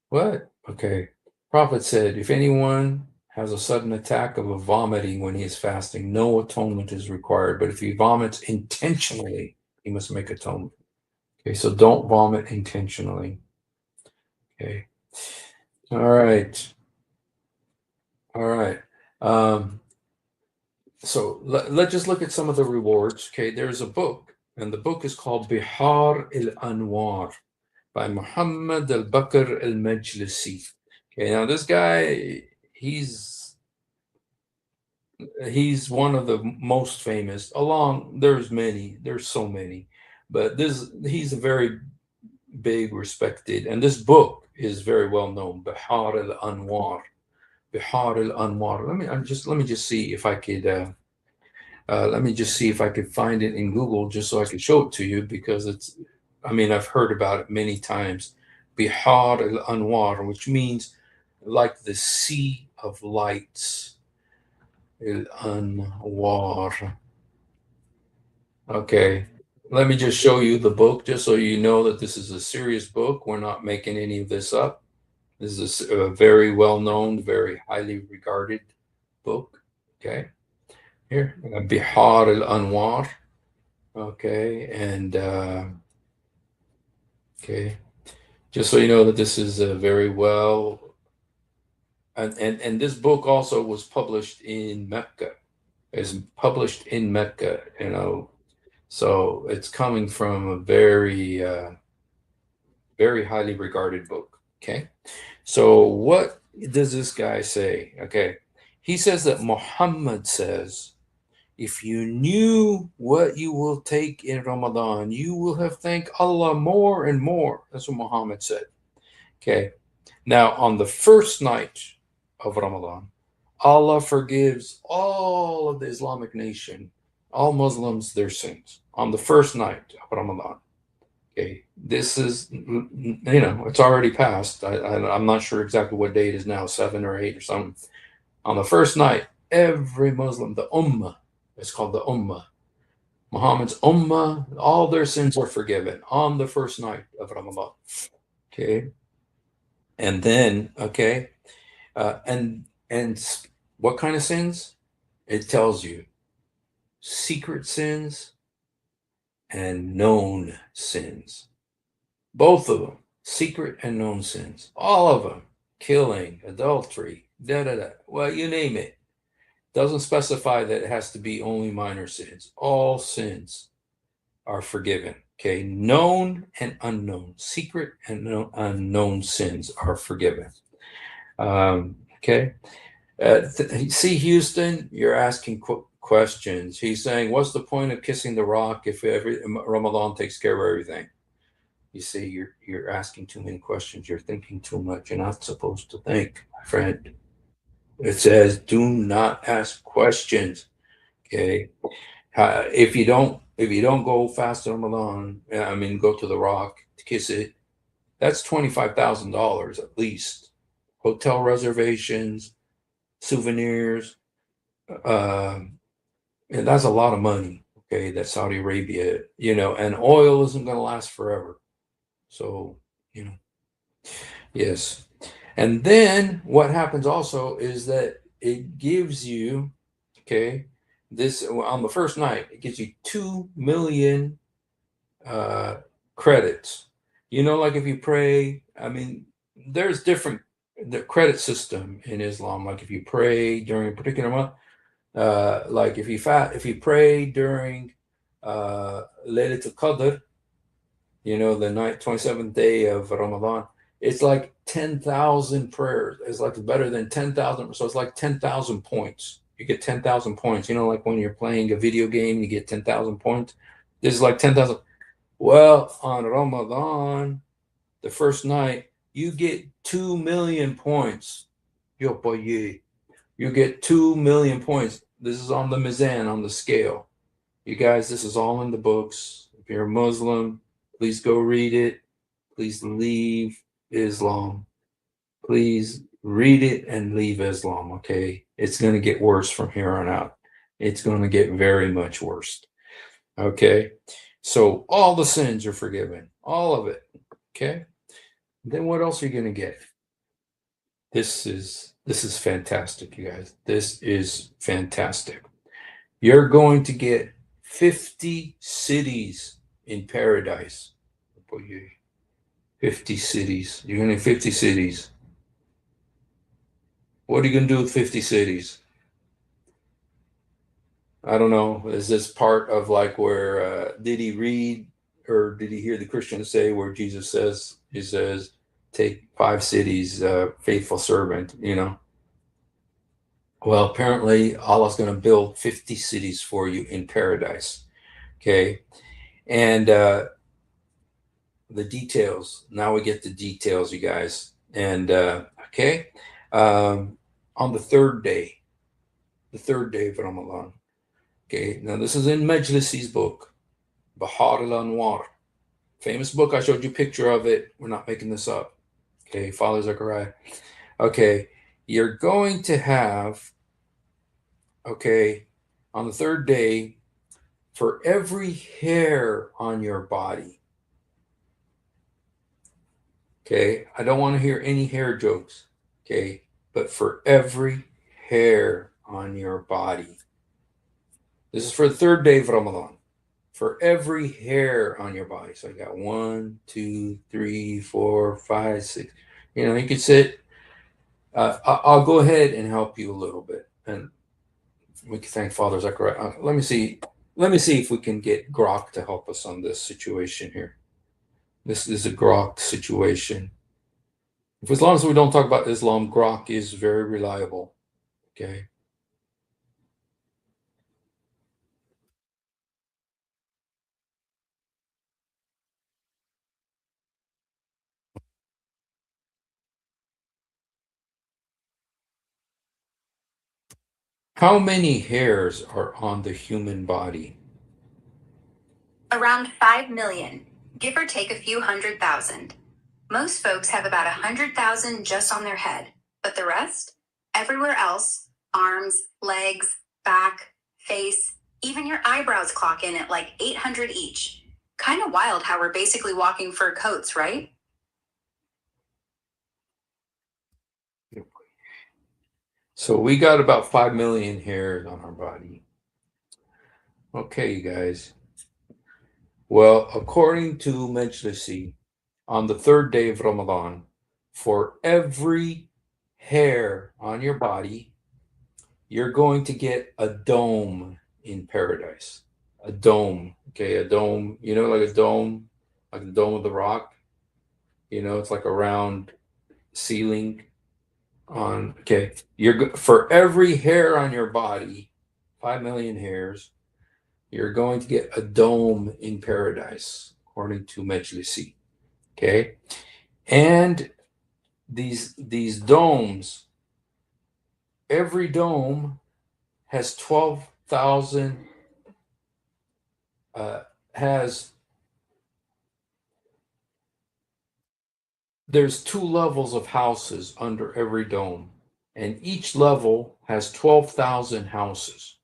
what? Okay. Prophet said, if anyone has a sudden attack of a vomiting when he is fasting, no atonement is required. But if he vomits intentionally, he must make atonement. Okay, so don't vomit intentionally. Okay. All right. All right. So let's just look at some of the rewards. Okay, there's a book, and the book is called Bihar al-Anwar by Muhammad al-Bakr al-Majlisi. Okay, now this guy, he's one of the most famous. There's so many, but he's a very big, respected, and this book is very well known. Bihar al-Anwar. Bihar al-Anwar. Let me just see if I could let me just see if I could find it in Google just so I could show it to you because I mean, I've heard about it many times. Bihar al Anwar, which means like the sea of lights. Al Anwar. Okay. Let me just show you the book just so you know that this is a serious book. We're not making any of this up. This is a very well known, very highly regarded book. Okay. Here, Bihar al Anwar. Okay, and okay, just so you know that this is a very well, and this book also was published in Mecca. Is published in Mecca, so it's coming from a very highly regarded book. Okay, so what does this guy say? Okay, he says that Muhammad says, if you knew what you will take in Ramadan, you will have thanked Allah more and more. That's what Muhammad said. Okay. Now, on the first night of Ramadan, Allah forgives all of the Islamic nation, all Muslims, their sins on the first night of Ramadan. Okay. This is, it's already passed. I'm not sure exactly what day it is now, 7 or 8 or something. On the first night, every Muslim, the Ummah, it's called the Ummah. Muhammad's Ummah, all their sins are forgiven on the first night of Ramadan. Okay. And then, okay, and what kind of sins? It tells you secret sins and known sins. Both of them, secret and known sins. All of them. Killing, adultery, da da da. Well, you name it. Doesn't specify that it has to be only minor sins. All sins are forgiven. Okay, known and unknown, secret and unknown sins are forgiven. Okay, see, Houston, you're asking questions. He's saying, "What's the point of kissing the rock if every Ramadan takes care of everything?" You see, you're asking too many questions. You're thinking too much. You're not supposed to think, my friend. It says, "Do not ask questions." Okay, if you don't go fast on Ramadan, I mean, go to the rock to kiss it. That's $25,000 at least. Hotel reservations, souvenirs, and that's a lot of money. Okay, that Saudi Arabia, and oil isn't going to last forever. So, yes. And then what happens also is that it gives you, okay, this on the first night, it gives you 2 million credits. Like if you pray, I mean, there's different the credit system in Islam. Like if you pray during a particular month, like if you pray during Laylatul Qadr, the night 27th day of Ramadan, it's like 10,000 prayers. It's like better than 10,000. So it's like 10,000 points. You get 10,000 points. Like when you're playing a video game, you get 10,000 points. This is like 10,000. Well, on Ramadan, the first night, you get 2 million points. Yo, boy, you get 2 million points. This is on the mizan, on the scale. You guys, this is all in the books. If you're a Muslim, please go read it. Please leave Islam. Please read it and leave Islam, okay? It's going to get worse from here on out. It's going to get very much worse. Okay? So all the sins are forgiven. All of it. Okay? Then what else are you going to get? This is fantastic, you guys. This is fantastic. You're going to get 50 cities in paradise. 50 cities. You're going to have 50 cities. What are you going to do with 50 cities? I don't know. Is this part of like where did he read or did he hear the Christians say where Jesus says, he says, take 5 cities, faithful servant, Well, apparently Allah's going to build 50 cities for you in paradise. Okay. And the details. Now we get the details, you guys. And okay. On the third day of Ramadan. Okay. Now this is in Majlisi's book, Bahar al-Anwar. Famous book. I showed you a picture of it. We're not making this up. Okay. Father Zakaria. Okay. You're going to have, okay, on the third day, for every hair on your body. Okay, I don't want to hear any hair jokes. Okay, but for every hair on your body. This is for the third day of Ramadan. For every hair on your body. So I got 1, 2, 3, 4, 5, 6. You could sit. I'll go ahead and help you a little bit, and we can thank Father Zakaria. Let me see if we can get Grok to help us on this situation here. This is a Grok situation. As long as we don't talk about Islam, Grok is very reliable. Okay. How many hairs are on the human body? Around 5 million, give or take a few 100,000. Most folks have about 100,000 just on their head, but the rest? Everywhere else, arms, legs, back, face, even your eyebrows clock in at like 800 each. Kind of wild how we're basically walking fur coats, right? So we got about 5 million hairs on our body. Okay, you guys. Well, according to Majlisi, on the third day of Ramadan, for every hair on your body, you're going to get a dome in paradise. A dome. Okay, a dome, like a dome, like the Dome of the Rock. It's like a round ceiling on, okay. For every hair on your body, 5 million hairs, you're going to get a dome in paradise, according to Majlisi. Okay. And these domes, every dome has 12,000 there's 2 levels of houses under every dome, and each level has 12,000 houses.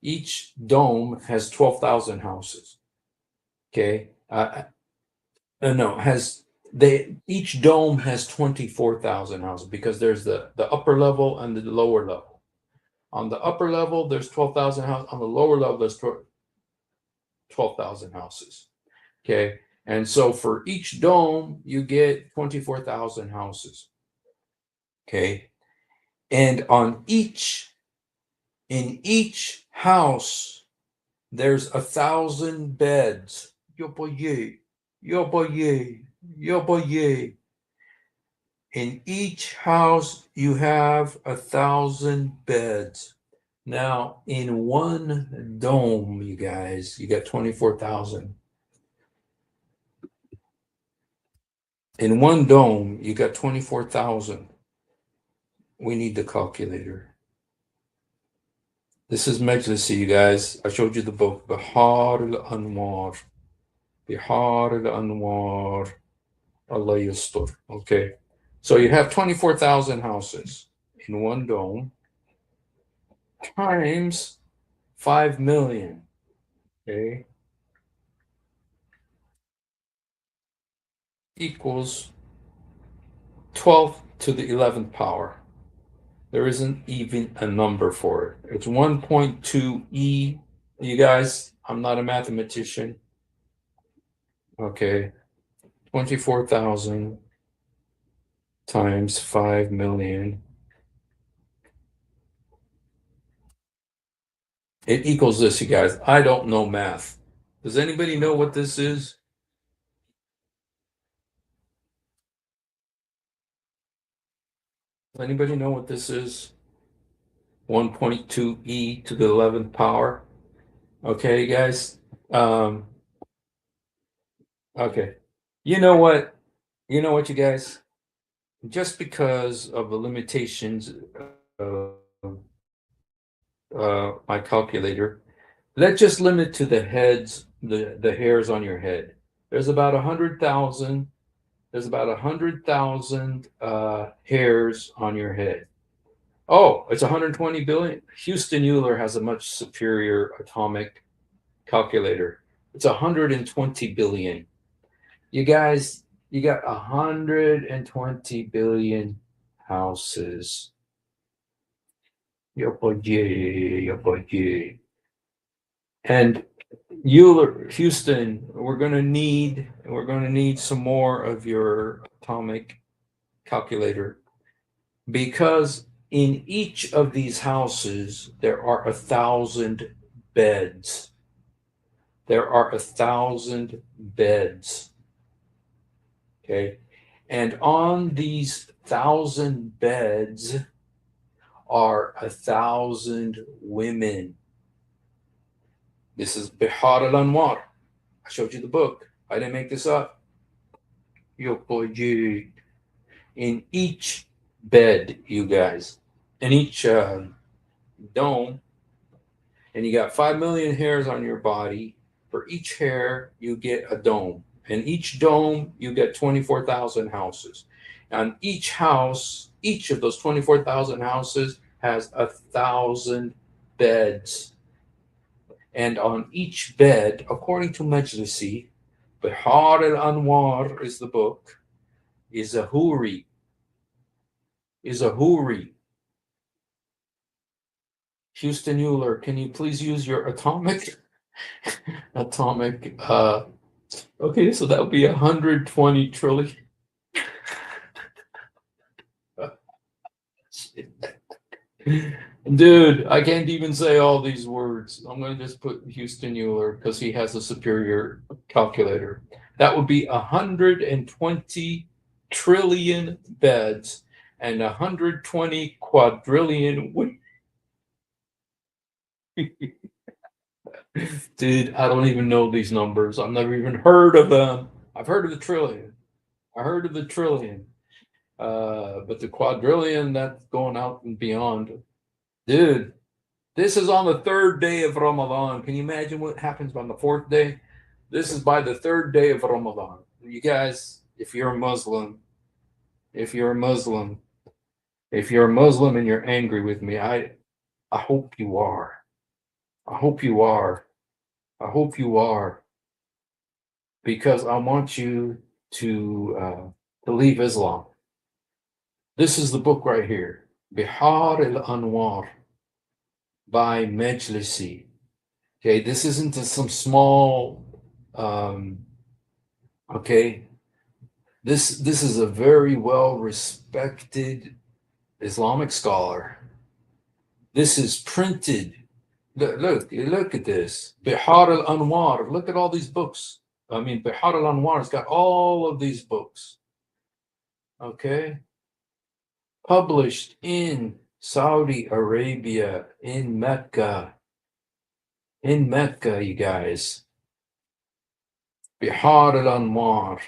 Each dome has 12,000 houses. Okay. No, each dome has 24,000 houses because there's the upper level and the lower level. On the upper level, there's 12,000 houses. On the lower level, there's 12,000 houses. Okay. And so for each dome, you get 24,000 houses. Okay. And in each house, there's 1,000 beds. Yoboye, yoboye, yoboye. In each house, you have 1,000 beds. Now, in one dome, you guys, you got 24,000. In one dome, you got 24,000. We need the calculator. This is Majlisi, you guys. I showed you the book, Bihar al-Anwar. Bihar al-Anwar. Allah yastur. Okay. So you have 24,000 houses in one dome times 5 million. Okay. Equals 12 to the 11th power. There isn't even a number for it. It's 1.2 E. You guys, I'm not a mathematician. Okay. 24,000 times 5 million. It equals this, you guys. I don't know math. Does anybody know what this is? Does anybody know what this is? 1.2 E to the 11th power. Okay, guys. Okay. You know what? You know what, you guys? Just because of the limitations of my calculator, let's just limit to the heads, the hairs on your head. There's about 100,000. There's about 100,000 hairs on your head. Oh, it's 120 billion. Houston Euler has a much superior atomic calculator. It's 120 billion. You guys, you got 120 billion houses. And Euler, Houston, we're gonna need some more of your atomic calculator, because in each of these houses there are 1,000 beds. There are 1,000 beds. Okay. And on these 1,000 beds are 1,000 women. This is Bihar al-Anwar. I showed you the book. I didn't make this up. In each bed, you guys, in each dome, and you got 5 million hairs on your body. For each hair, you get a dome. And each dome, you get 24,000 houses. And each house, each of those 24,000 houses has 1,000 beds. And on each bed, according to Majlisi, Bihar al-Anwar is the book, is a huri. Houston Euler, can you please use your atomic? Okay, so that would be 120 trillion. Dude, I can't even say all these words. I'm going to just put Houston Euler because he has a superior calculator. That would be 120 trillion beds and 120 quadrillion. Dude, I don't even know these numbers. I've never even heard of them. I've heard of the trillion. I heard of the trillion. But the quadrillion, that's going out and beyond. Dude, this is on the third day of Ramadan. Can you imagine what happens on the fourth day? This is by the third day of Ramadan. You guys, if you're a Muslim and you're angry with me, I hope you are. I hope you are. I hope you are, because I want you to leave Islam. This is the book right here, Bihar al-Anwar by Majlisi. Okay, this isn't some small. Um, okay, this is a very well respected Islamic scholar. This is printed. Look at this. Bihar al Anwar. Look at all these books. I mean, Bihar al Anwar's got all of these books. Okay. Published in Saudi Arabia, in Mecca. In Mecca, you guys. Bihar al Anwar.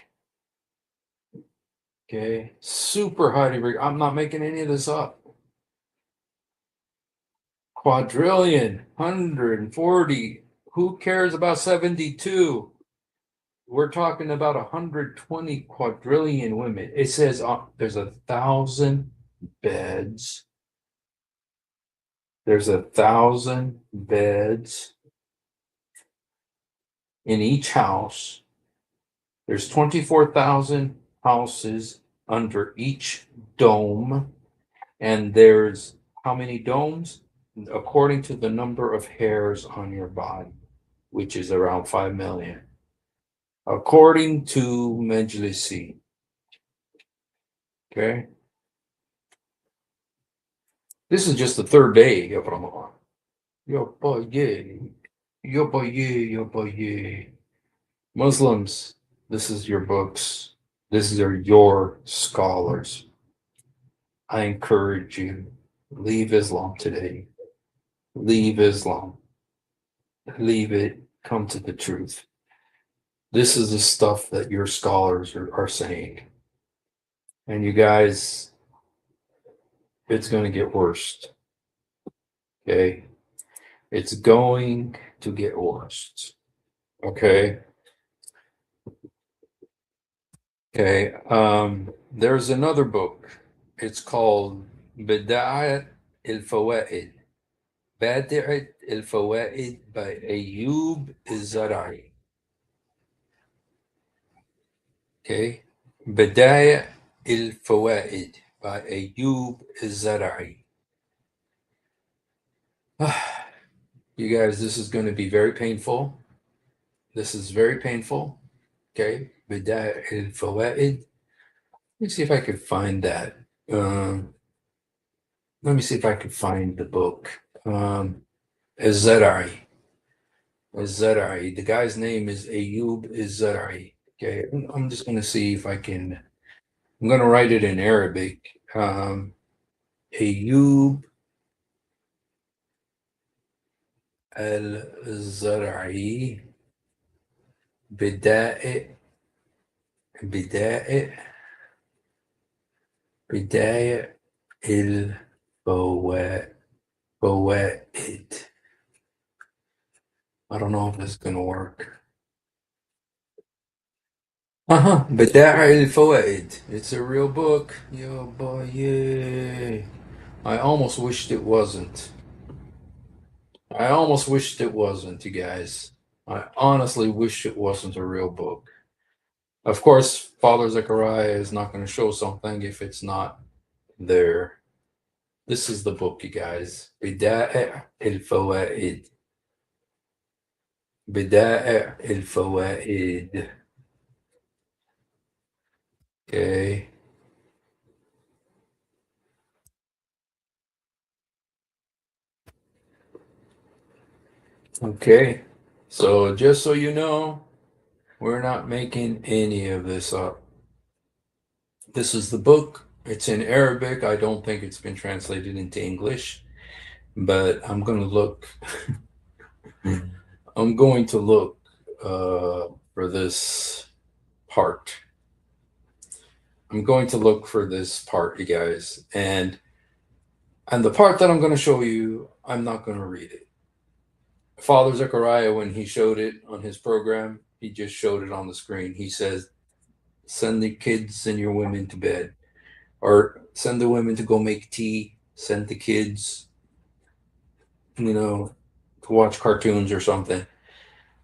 Okay. Super highly. I'm not making any of this up. Quadrillion, 140. Who cares about 72? We're talking about 120 quadrillion women. It says there's 1,000 beds. There's 1,000 beds in each house. There's 24,000 houses under each dome. And there's how many domes? According to the number of hairs on your body, which is around 5 million. According to Majlisi. Okay. This is just the third day of Ramadan. Yo boy, yo boy, yo boy. Muslims, this is your books. These are your scholars. I encourage you, leave Islam today. Leave Islam. Leave it. Come to the truth. This is the stuff that your scholars are saying. And you guys, it's going to get worse. Okay? It's going to get worse. Okay? Okay. There's another book. It's called Bida'at al-Fawaid. Badi'at al-Fawaid by Ayyub al-Zara'i. Okay? Bida'at al-Fawaid by Ayyub al-Zara'i. You guys, this is going to be very painful. This is very painful. Okay? Bida'at al-Fawaid. Let me see if I could find that. Let me see if I can find the book. Az-Zara'i. Az-Zara'i. The guy's name is Ayyub Az-Zara'i. Okay, I'm just going to see if I can. I'm going to write it in Arabic. Ayyub al-Zara'i. بداية بداية بداية الفوائد. I don't know if this is gonna work. بداية الفوائد. It's a real book. Yo boy, yay. I almost wished it wasn't. I almost wished it wasn't, you guys. I honestly wish it wasn't a real book. Of course, Father Zakaria is not going to show something if it's not there. This is the book, you guys. بدائع الفوائد. بدائع الفوائد. Okay. Okay. So just so you know, we're not making any of this up. This is the book. It's in Arabic. I don't think it's been translated into English, but I'm going to look. I'm going to look for this part. I'm going to look for this part, you guys. And the part that I'm going to show you, I'm not going to read it. Father Zakaria, when he showed it on his program, he just showed it on the screen. He says, send the kids and your women to bed. Or send the women to go make tea. Send the kids, to watch cartoons or something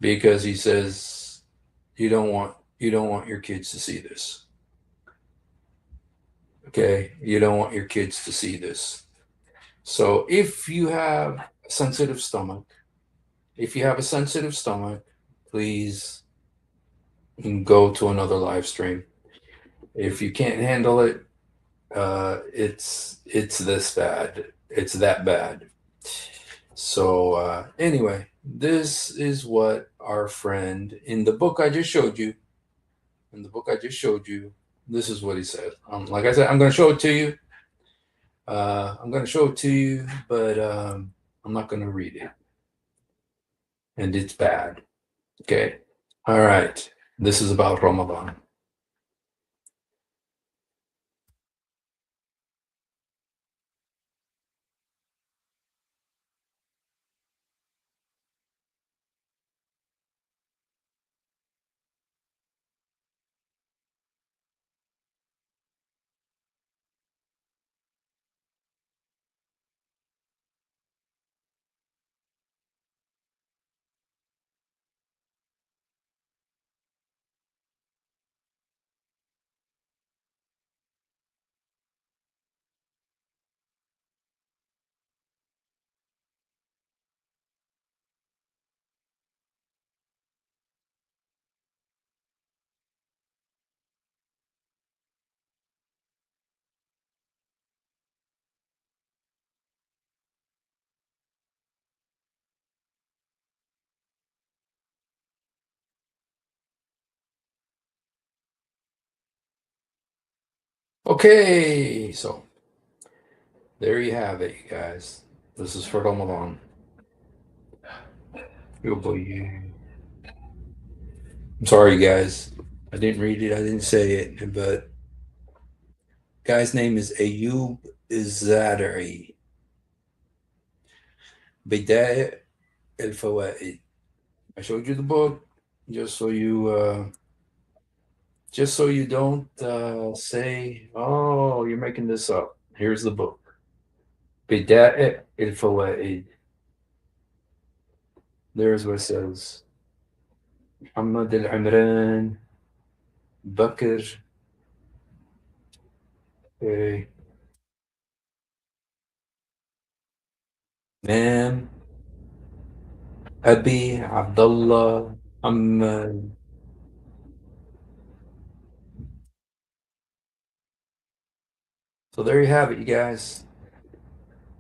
because he says you don't want your kids to see this. Okay, you don't want your kids to see this. So if you have a sensitive stomach, please go to another live stream. If you can't handle it, it's this bad. It's that bad. So anyway, this is what our friend in the book I just showed you. In the book I just showed you, this is what he said. Like I said, I'm going to show it to you. But I'm not going to read it. And it's bad. Okay. All right. This is about Ramadan. Okay. So there you have it, you guys. This is for Ramadan. Oh boy. I'm sorry, guys. I didn't read it. I didn't say it. But guy's name is Ayub Zadari. بداية الفوائد. I showed you the book just so you don't say, "Oh, you're making this up." Here's the book. بداية الفوائد. There's what it says. محمد العمران بكر. Okay. نام أبي عبد الله محمد. So there you have it, you guys.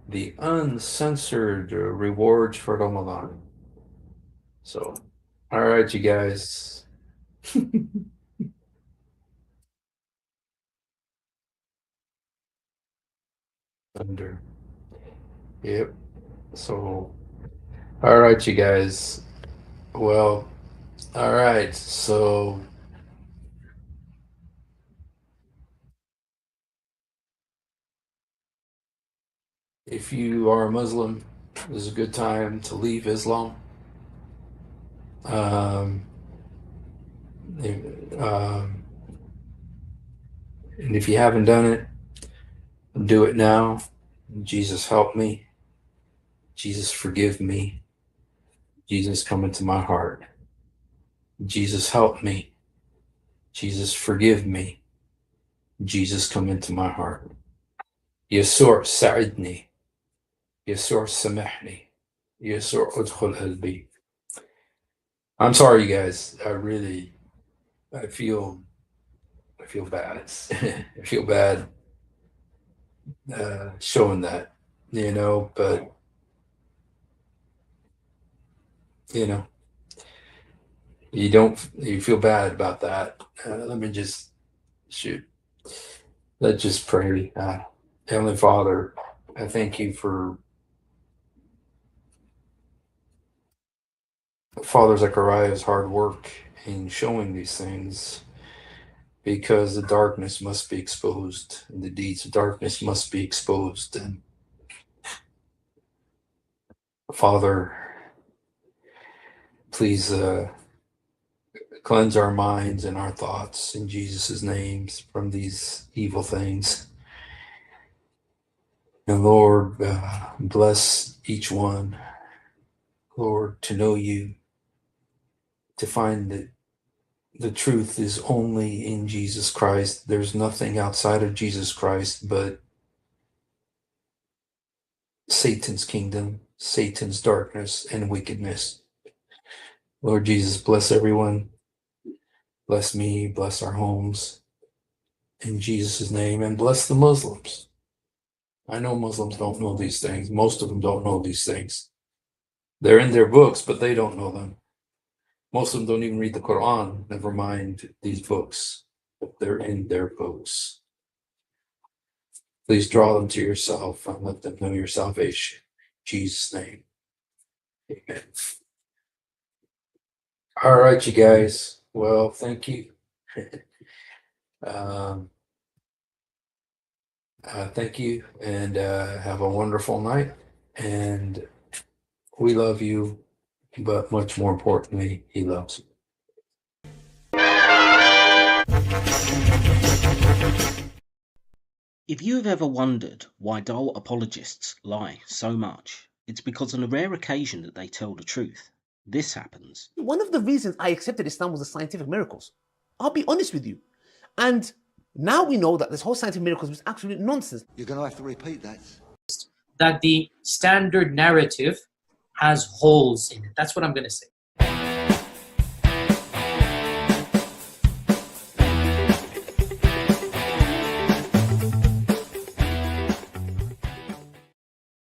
The uncensored rewards for Ramadan. So, all right, you guys. Under. Yep. So, all right, you guys. Well, all right. So, if you are a Muslim, this is a good time to leave Islam. Um, um, and if you haven't done it, do it now. Jesus, help me. Jesus, forgive me. Jesus, come into my heart. Jesus, help me. Jesus, forgive me. Jesus, come into my heart. يسوع ساعدني. يسوع سامحني. يسوع ادخل قلبي. I'm sorry, you guys. I feel bad. I feel bad showing that, but you know, you feel bad about that. Let me just shoot. Let's just pray. Heavenly Father, I thank you for Father Zachariah's hard work in showing these things, because the darkness must be exposed, and the deeds of darkness must be exposed. And Father, please cleanse our minds and our thoughts in Jesus' names from these evil things. And Lord, bless each one. Lord, to know you, to find that the truth is only in Jesus Christ. There's nothing outside of Jesus Christ but Satan's kingdom, Satan's darkness and wickedness. Lord Jesus, bless everyone. Bless me, bless our homes. In Jesus' name, and bless the Muslims. I know Muslims don't know these things. Most of them don't know these things. They're in their books, but they don't know them. Most of them don't even read the Quran, never mind these books, but they're in their books. Please draw them to yourself and let them know your salvation. In Jesus' name. Amen. All right, you guys. Well, thank you. Thank you, and have a wonderful night. And we love you, but much more importantly, he loves you. If you have ever wondered why dull apologists lie so much, it's because on a rare occasion that they tell the truth, this happens. One of the reasons I accepted Islam was the scientific miracles. I'll be honest with you. And now we know that this whole scientific miracles was absolute nonsense. You're going to have to repeat that. That the standard narrative has holes in it. That's what I'm going to say.